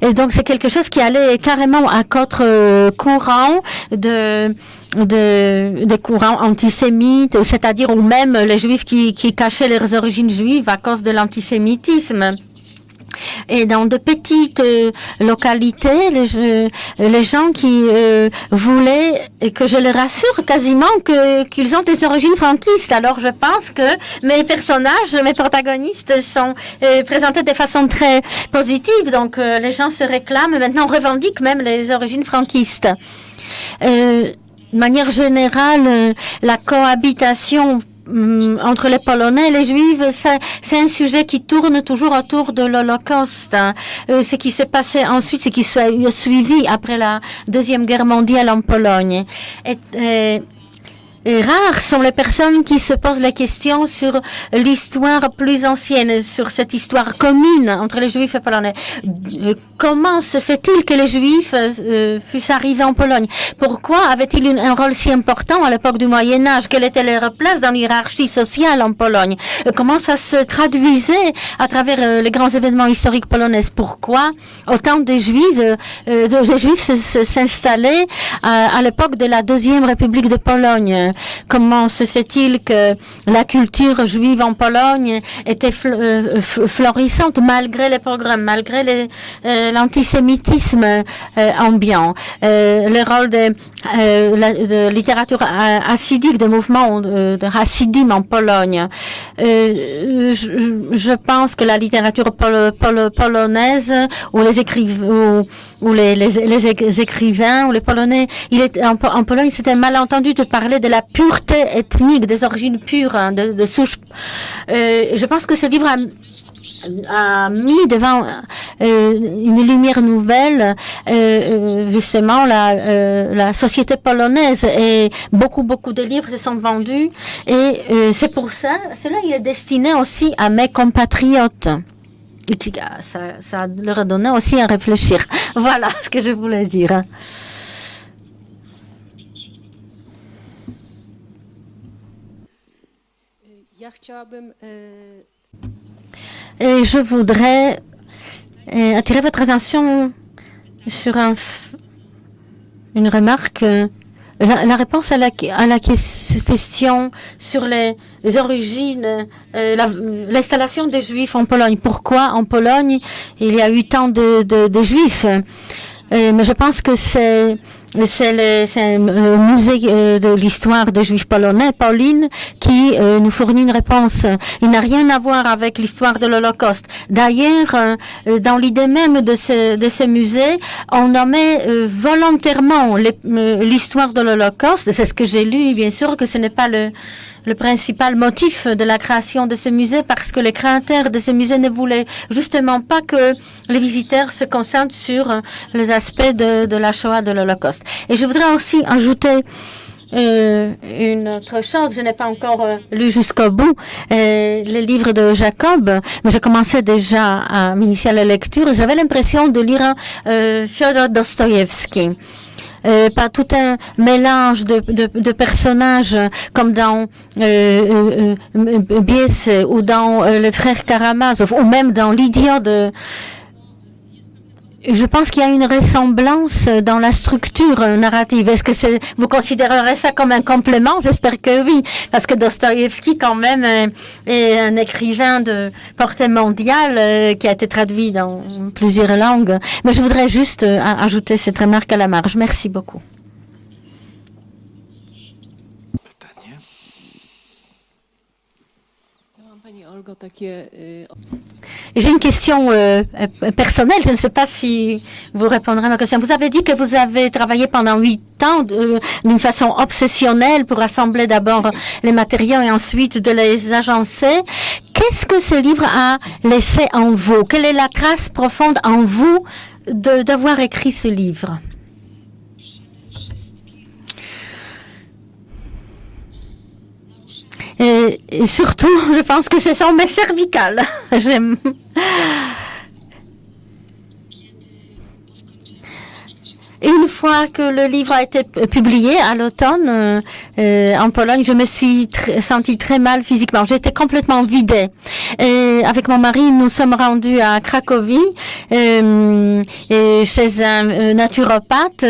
Et donc c'est quelque chose qui allait carrément à contre-courant des courants antisémites, c'est-à-dire ou même les juifs qui cachaient leurs origines juives à cause de l'antisémitisme. Et dans de petites localités, les gens qui voulaient que je les rassure quasiment qu'ils ont des origines franquistes. Alors je pense que mes personnages, mes protagonistes sont présentés de façon très positive. Donc les gens se réclament, maintenant revendiquent même les origines franquistes. De manière générale, la cohabitation entre les Polonais et les Juifs, c'est un sujet qui tourne toujours autour de l'Holocauste. Ce qui s'est passé ensuite, ce qui s'est suivi après la Deuxième Guerre mondiale en Pologne. Et rares sont les personnes qui se posent la question sur l'histoire plus ancienne, sur cette histoire commune entre les Juifs et les Polonais. Comment se fait-il que les Juifs fussent arrivés en Pologne? Pourquoi avaient-ils un rôle si important à l'époque du Moyen-Âge? Quelle était leur place dans l'hiérarchie sociale en Pologne? Comment ça se traduisait à travers les grands événements historiques polonais? Pourquoi autant de Juifs s'installaient à l'époque de la Deuxième République de Pologne? Comment se fait-il que la culture juive en Pologne était florissante malgré les pogroms, malgré l'antisémitisme ambiant, le rôle de littérature hassidique, de mouvement de hassidim en Pologne. Je pense que la littérature polonaise ou les écrivains ou les écrivains ou les Polonais, en Pologne, c'était malentendu de parler de la pureté ethnique, des origines pures, de souche. Je pense que ce livre a mis devant une lumière nouvelle justement la société polonaise, et beaucoup de livres se sont vendus, et c'est pour ça, cela il est destiné aussi à mes compatriotes. Ça leur a donné aussi à réfléchir. Voilà ce que je voulais dire. Et je voudrais attirer votre attention sur une remarque. La réponse à la question sur les origines, l'installation des Juifs en Pologne. Pourquoi en Pologne il y a eu tant de Juifs? Mais je pense que c'est un musée de l'histoire des Juifs polonais, Pauline, qui nous fournit une réponse. Il n'a rien à voir avec l'histoire de l'Holocauste. D'ailleurs, dans l'idée même de ce musée, on nommait volontairement l'histoire de l'Holocauste. C'est ce que j'ai lu, bien sûr, que ce n'est pas le principal motif de la création de ce musée, parce que les créateurs de ce musée ne voulaient justement pas que les visiteurs se concentrent sur les aspects de la Shoah, de l'Holocauste. Et je voudrais aussi ajouter une autre chose. Je n'ai pas encore lu jusqu'au bout les livres de Jacob, mais j'ai commencé déjà à m'initier à la lecture. J'avais l'impression de lire Fyodor Dostoïevski. Par tout un mélange de personnages comme dans Bies ou dans les frères Karamazov, ou même dans L'idiot de... Je pense qu'il y a une ressemblance dans la structure narrative. Est-ce que vous considérerez ça comme un complément? J'espère que oui, parce que Dostoïevski, quand même, est un écrivain de portée mondiale qui a été traduit dans plusieurs langues. Mais je voudrais juste ajouter cette remarque à la marge. Merci beaucoup. J'ai une question personnelle. Je ne sais pas si vous répondrez à ma question. Vous avez dit que vous avez travaillé pendant 8 ans d'une façon obsessionnelle pour rassembler d'abord les matériaux et ensuite de les agencer. Qu'est-ce que ce livre a laissé en vous? Quelle est la trace profonde en vous d'avoir écrit ce livre? Et surtout, je pense que ce sont mes cervicales. J'aime. Une fois que le livre a été publié à l'automne en Pologne, je me suis sentie très mal physiquement. J'étais complètement vidée. Et avec mon mari, nous sommes rendus à Cracovie chez un naturopathe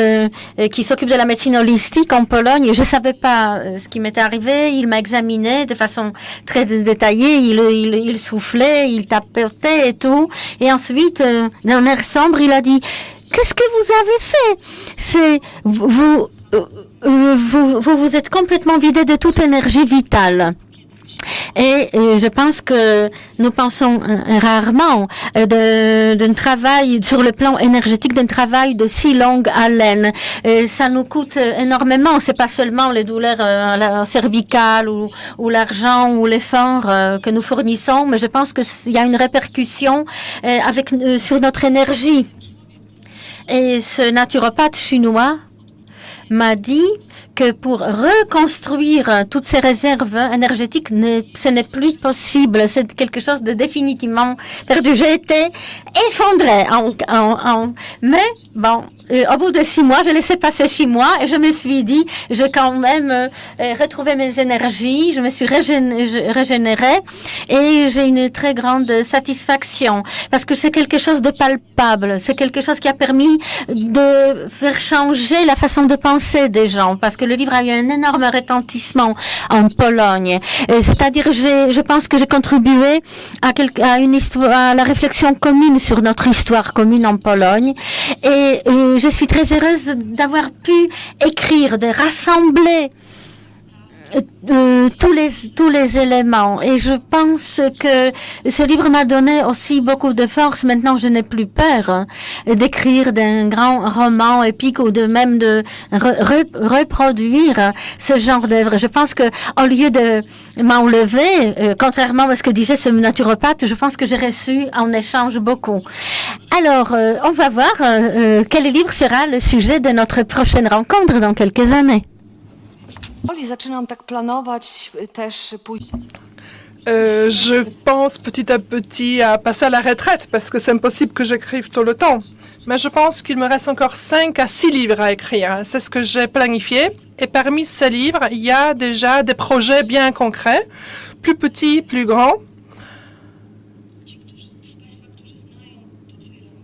qui s'occupe de la médecine holistique en Pologne. Je ne savais pas ce qui m'était arrivé. Il m'a examiné de façon très détaillée. Il soufflait, il tapotait et tout. Et ensuite, d'un air sombre, il a dit: qu'est-ce que vous avez fait? C'est vous êtes complètement vidé de toute énergie vitale. Et je pense que nous pensons rarement d'un travail sur le plan énergétique, d'un travail de si longue haleine. Et ça nous coûte énormément. C'est pas seulement les douleurs cervicales ou l'argent ou l'effort que nous fournissons, mais je pense qu'il y a une répercussion sur notre énergie. Et ce naturopathe chinois m'a dit que pour reconstruire toutes ces réserves énergétiques, ce n'est plus possible. C'est quelque chose de définitivement perdu. J'ai été effondrée. Mais bon, au bout de 6 mois, j'ai laissé passer 6 mois et je me suis dit, je quand même retrouvé mes énergies, je me suis régénérée et j'ai une très grande satisfaction parce que c'est quelque chose de palpable. C'est quelque chose qui a permis de faire changer la façon de penser des gens, parce que le livre a eu un énorme retentissement en Pologne. C'est-à-dire, je pense que j'ai contribué à une histoire, à la réflexion commune sur notre histoire commune en Pologne. Et je suis très heureuse d'avoir pu écrire, de rassembler tous les éléments. Et je pense que ce livre m'a donné aussi beaucoup de force. Maintenant, je n'ai plus peur d'écrire d'un grand roman épique ou de même de reproduire ce genre d'œuvre. Je pense que au lieu de m'enlever, contrairement à ce que disait ce naturopathe, je pense que j'ai reçu en échange beaucoup. Alors, on va voir quel livre sera le sujet de notre prochaine rencontre dans quelques années. Zaczynam tak planować też pójść. Je pense petit à petit à passer à la retraite parce que c'est impossible que j'écrive tout le temps. Mais je pense qu'il me reste encore 5 à 6 livres à écrire. C'est ce que j'ai planifié. Et parmi ces livres, il y a déjà des projets bien concrets, plus petits, plus grands.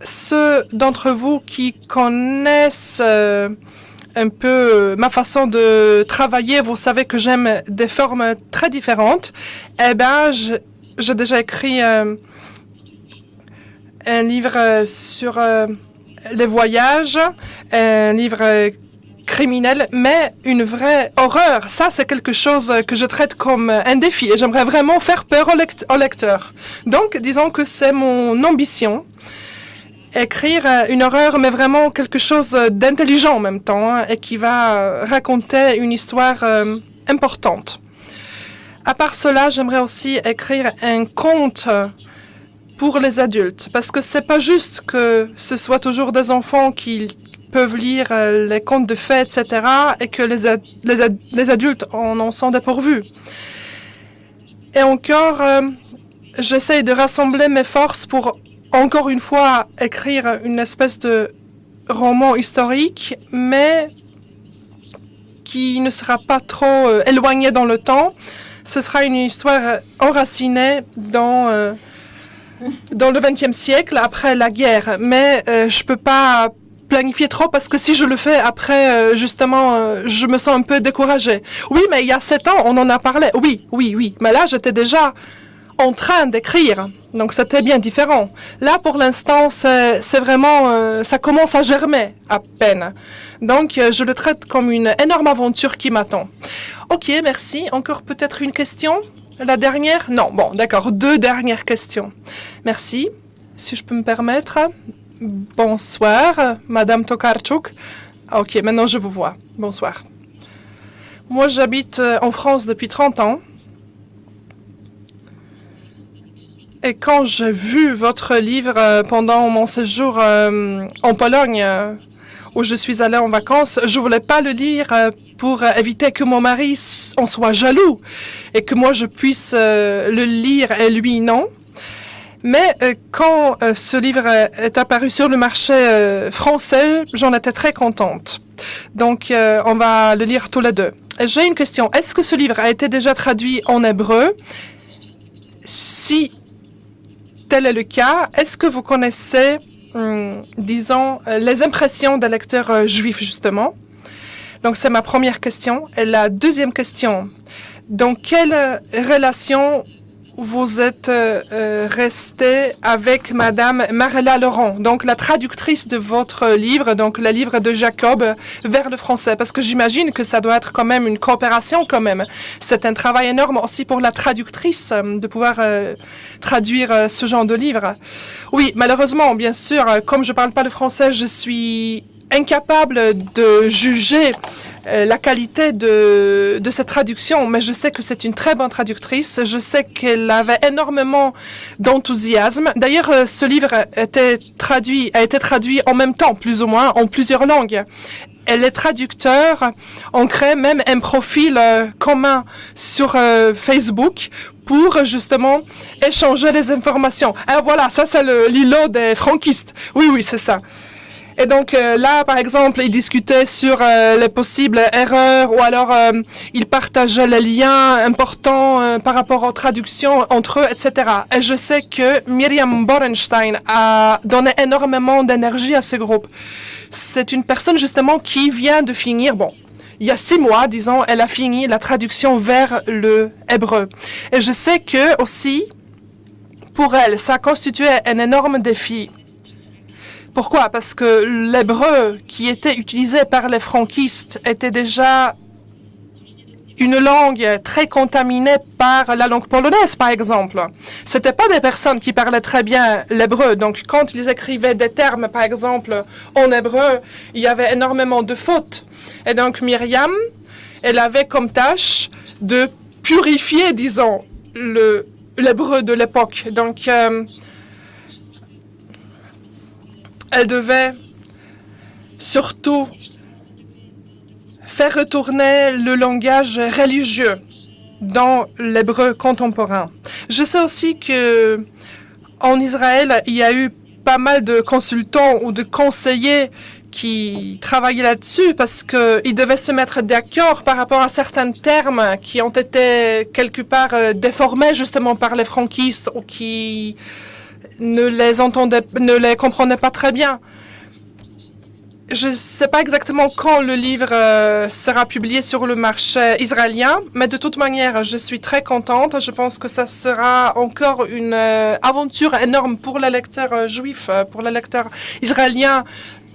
Ceux d'entre vous qui connaissent un peu ma façon de travailler, vous savez que j'aime des formes très différentes. Eh bien, j'ai déjà écrit un livre sur les voyages, un livre criminel, mais une vraie horreur. Ça, c'est quelque chose que je traite comme un défi et j'aimerais vraiment faire peur au lecteur. Donc, disons que c'est mon ambition. Écrire une horreur, mais vraiment quelque chose d'intelligent en même temps, hein, et qui va raconter une histoire importante. À part cela, j'aimerais aussi écrire un conte pour les adultes, parce que c'est pas juste que ce soit toujours des enfants qui peuvent lire les contes de fées, etc., et que les adultes en sont dépourvus. Et encore, j'essaye de rassembler mes forces pour encore une fois écrire une espèce de roman historique, mais qui ne sera pas trop éloigné dans le temps. Ce sera une histoire enracinée dans le XXe siècle, après la guerre. Mais je ne peux pas planifier trop parce que si je le fais après, justement, je me sens un peu découragée. Oui, mais il y a 7 ans, on en a parlé. Oui. Mais là, j'étais déjà en train d'écrire. Donc, c'était bien différent. Là, pour l'instant, c'est vraiment... ça commence à germer à peine. Donc, je le traite comme une énorme aventure qui m'attend. OK, merci. Encore peut-être une question? La dernière? Non, bon, d'accord. 2 dernières questions. Merci. Si je peux me permettre. Bonsoir, Madame Tokarczuk. OK, maintenant je vous vois. Bonsoir. Moi, j'habite en France depuis 30 ans. Et quand j'ai vu votre livre pendant mon séjour en Pologne, où je suis allée en vacances, je ne voulais pas le lire pour éviter que mon mari en soit jaloux et que moi je puisse le lire et lui non. Mais quand ce livre est apparu sur le marché français, j'en étais très contente. Donc on va le lire tous les deux. J'ai une question. Est-ce que ce livre a été déjà traduit en hébreu? Si tel est le cas, est-ce que vous connaissez, disons, les impressions des lecteurs juifs, justement? Donc, c'est ma première question. Et la deuxième question, dans quelle relation vous êtes resté avec Madame Marella Laurent, donc la traductrice de votre livre, donc le livre de Jacob vers le français, parce que j'imagine que ça doit être quand même une coopération quand même. C'est un travail énorme aussi pour la traductrice de pouvoir traduire ce genre de livre. Oui, malheureusement, bien sûr, comme je parle pas le français, je suis incapable de juger la qualité de cette traduction, mais je sais que c'est une très bonne traductrice. Je sais qu'elle avait énormément d'enthousiasme. D'ailleurs, ce livre a été traduit en même temps, plus ou moins, en plusieurs langues. Et les traducteurs ont créé même un profil commun sur Facebook pour justement échanger les informations. Alors voilà, ça c'est l'îlot des franquistes. Oui, c'est ça. Et donc là, par exemple, ils discutaient sur les possibles erreurs ou alors ils partageaient les liens importants par rapport aux traductions entre eux, etc. Et je sais que Miriam Borenstein a donné énormément d'énergie à ce groupe. C'est une personne justement qui vient de finir, bon, il y a 6 mois, disons, elle a fini la traduction vers le hébreu. Et je sais que aussi, pour elle, ça constituait un énorme défi. Pourquoi? Parce que l'hébreu qui était utilisé par les franquistes était déjà une langue très contaminée par la langue polonaise, par exemple. C'était pas des personnes qui parlaient très bien l'hébreu. Donc, quand ils écrivaient des termes, par exemple, en hébreu, il y avait énormément de fautes. Et donc, Myriam, elle avait comme tâche de purifier, disons, l'hébreu de l'époque. Donc, elle devait surtout faire retourner le langage religieux dans l'hébreu contemporain. Je sais aussi que en Israël, il y a eu pas mal de consultants ou de conseillers qui travaillaient là-dessus parce qu'ils devaient se mettre d'accord par rapport à certains termes qui ont été quelque part déformés justement par les franquistes ou qui ne les comprenaient pas très bien. Je ne sais pas exactement quand le livre sera publié sur le marché israélien, mais de toute manière, je suis très contente. Je pense que ça sera encore une aventure énorme pour les lecteurs juifs, pour les lecteurs israéliens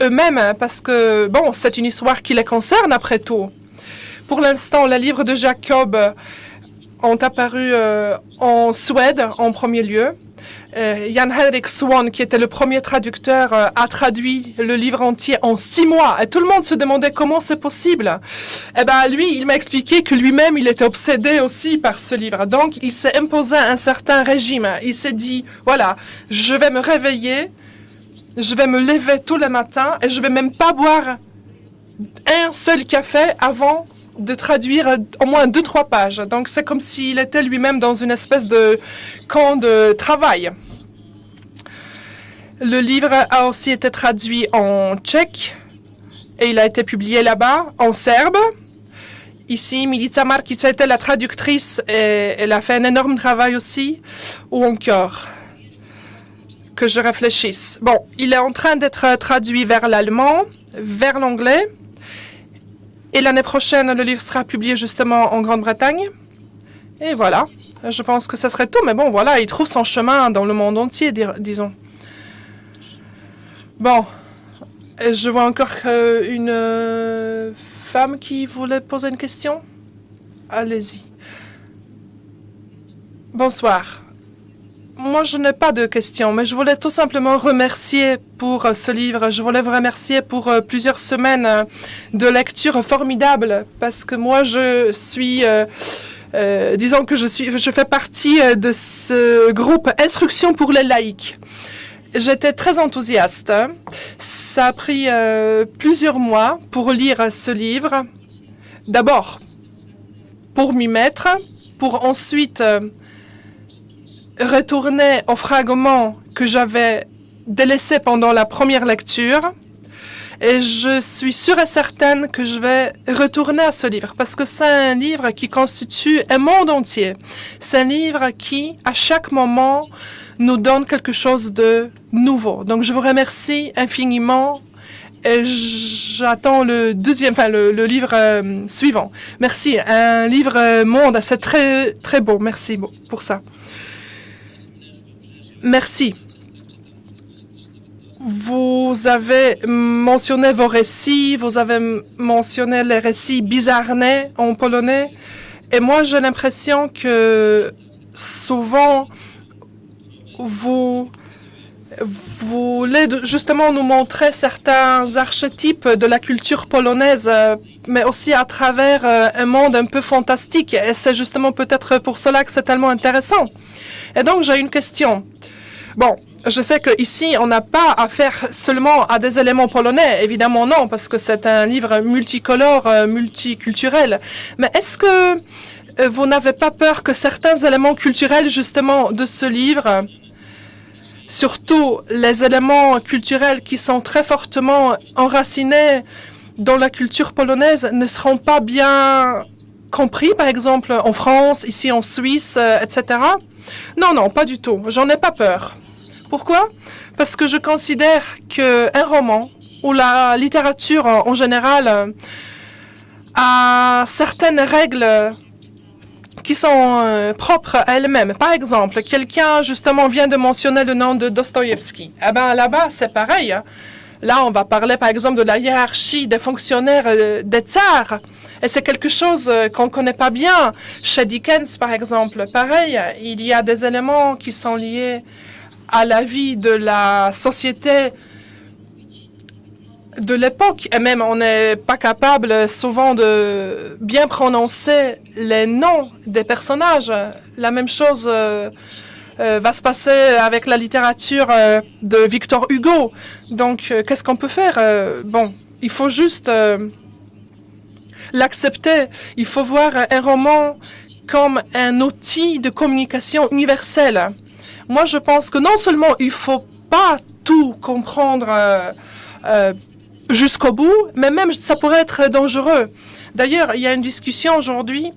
eux-mêmes, parce que, bon, c'est une histoire qui les concerne après tout. Pour l'instant, les livres de Jacob ont apparu en Suède en premier lieu. Jan-Henrik Swan, qui était le premier traducteur, a traduit le livre entier en 6 mois. Et tout le monde se demandait comment c'est possible. Eh ben, lui, il m'a expliqué que lui-même, il était obsédé aussi par ce livre. Donc, il s'est imposé un certain régime. Il s'est dit, voilà, je vais me réveiller, je vais me lever tous les matins et je vais même pas boire un seul café avant de traduire au moins 2-3 pages. Donc, c'est comme s'il était lui-même dans une espèce de camp de travail. Le livre a aussi été traduit en tchèque et il a été publié là-bas, en serbe. Ici, Milica Markica était la traductrice et elle a fait un énorme travail aussi. Ou encore, que je réfléchisse. Bon, il est en train d'être traduit vers l'allemand, vers l'anglais. Et l'année prochaine, le livre sera publié justement en Grande-Bretagne. Et voilà, je pense que ça serait tout. Mais bon, voilà, il trouve son chemin dans le monde entier, disons. Bon, je vois encore une femme qui voulait poser une question. Allez-y. Bonsoir. Moi, je n'ai pas de questions, mais je voulais tout simplement remercier pour ce livre. Je voulais vous remercier pour plusieurs semaines de lecture formidable, parce que moi, je suis, disons que je fais partie de ce groupe Instruction pour les laïcs. J'étais très enthousiaste. Ça a pris plusieurs mois pour lire ce livre. D'abord, pour m'y mettre, pour ensuite retourner aux fragments que j'avais délaissés pendant la première lecture. Et je suis sûre et certaine que je vais retourner à ce livre parce que c'est un livre qui constitue un monde entier. C'est un livre qui, à chaque moment, nous donne quelque chose de nouveau. Donc, je vous remercie infiniment et j'attends le livre suivant. Merci. Un livre monde, c'est très, très beau. Merci pour ça. Merci. Vous avez mentionné vos récits, vous avez mentionné les récits bizarnés en polonais. Et moi, j'ai l'impression que souvent, vous voulez justement nous montrer certains archétypes de la culture polonaise, mais aussi à travers un monde un peu fantastique. Et c'est justement peut-être pour cela que c'est tellement intéressant. Et donc, j'ai une question. Bon, je sais qu'ici, on n'a pas affaire seulement à des éléments polonais. Évidemment, non, parce que c'est un livre multicolore, multiculturel. Mais est-ce que vous n'avez pas peur que certains éléments culturels, justement, de ce livre, surtout les éléments culturels qui sont très fortement enracinés dans la culture polonaise, ne seront pas bien compris, par exemple, en France, ici en Suisse, etc. Non, non, pas du tout. J'en ai pas peur. Pourquoi? Parce que je considère qu'un roman ou la littérature en général a certaines règles qui sont propres à elle-même. Par exemple, quelqu'un justement vient de mentionner le nom de Dostoïevski. Eh bien, là-bas, c'est pareil. Là, on va parler par exemple de la hiérarchie des fonctionnaires des tsars. Et c'est quelque chose qu'on ne connaît pas bien. Chez Dickens, par exemple, pareil, il y a des éléments qui sont liés à la vie de la société de l'époque. Et même, on n'est pas capable souvent de bien prononcer les noms des personnages. La même chose va se passer avec la littérature de Victor Hugo. Donc, qu'est-ce qu'on peut faire? Bon, il faut juste l'accepter. Il faut voir un roman comme un outil de communication universelle. Moi, je pense que non seulement il ne faut pas tout comprendre jusqu'au bout, mais même ça pourrait être dangereux. D'ailleurs, il y a une discussion aujourd'hui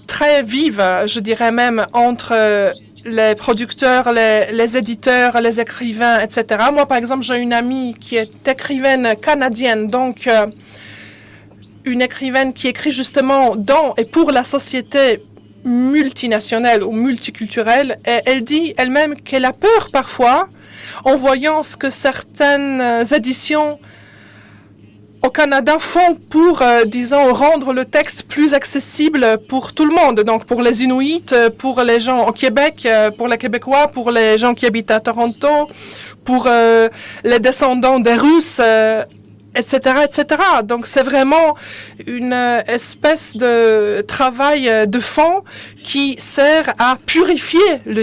très vive, je dirais même, entre les producteurs, les éditeurs, les écrivains, etc. Moi, par exemple, j'ai une amie qui est écrivaine canadienne, donc une écrivaine qui écrit justement dans et pour la société multinationale ou multiculturelle, et elle dit elle-même qu'elle a peur parfois en voyant ce que certaines éditions au Canada font pour, disons, rendre le texte plus accessible pour tout le monde. Donc, pour les Inuits, pour les gens au Québec, pour les Québécois, pour les gens qui habitent à Toronto, pour les descendants des Russes, etc., etc. Donc, c'est vraiment une espèce de travail de fond qui sert à purifier le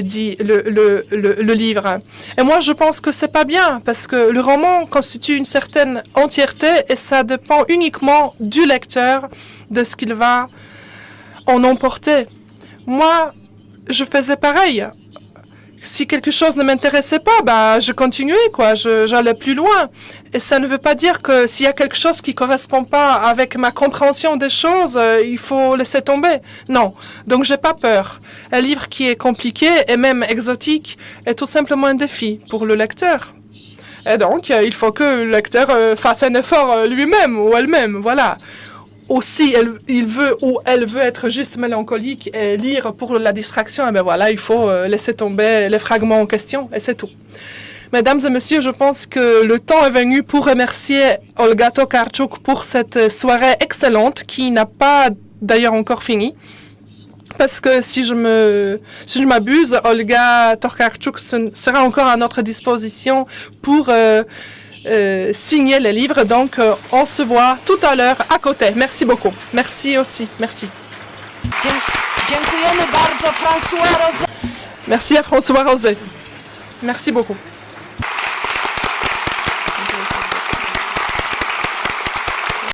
livre. Et moi, je pense que c'est pas bien, parce que le roman constitue une certaine entièreté et ça dépend uniquement du lecteur, de ce qu'il va en emporter. Moi, je faisais pareil. Si quelque chose ne m'intéressait pas, bah, je continuais, quoi. J'allais plus loin. Et ça ne veut pas dire que s'il y a quelque chose qui correspond pas avec ma compréhension des choses, il faut laisser tomber. Non. Donc, j'ai pas peur. Un livre qui est compliqué et même exotique est tout simplement un défi pour le lecteur. Et donc, il faut que le lecteur fasse un effort lui-même ou elle-même. Voilà. Aussi, il veut ou elle veut être juste mélancolique et lire pour la distraction, et bien voilà, il faut laisser tomber les fragments en question, et c'est tout. Mesdames et messieurs, je pense que le temps est venu pour remercier Olga Tokarczuk pour cette soirée excellente qui n'a pas d'ailleurs encore fini. Parce que si je m'abuse, Olga Tokarczuk sera encore à notre disposition pour signer les livres. Donc, on se voit tout à l'heure à côté. Merci beaucoup. Merci aussi. Merci. Dziękujemy bardzo, François Rosé. Merci à François Rosé. Merci beaucoup.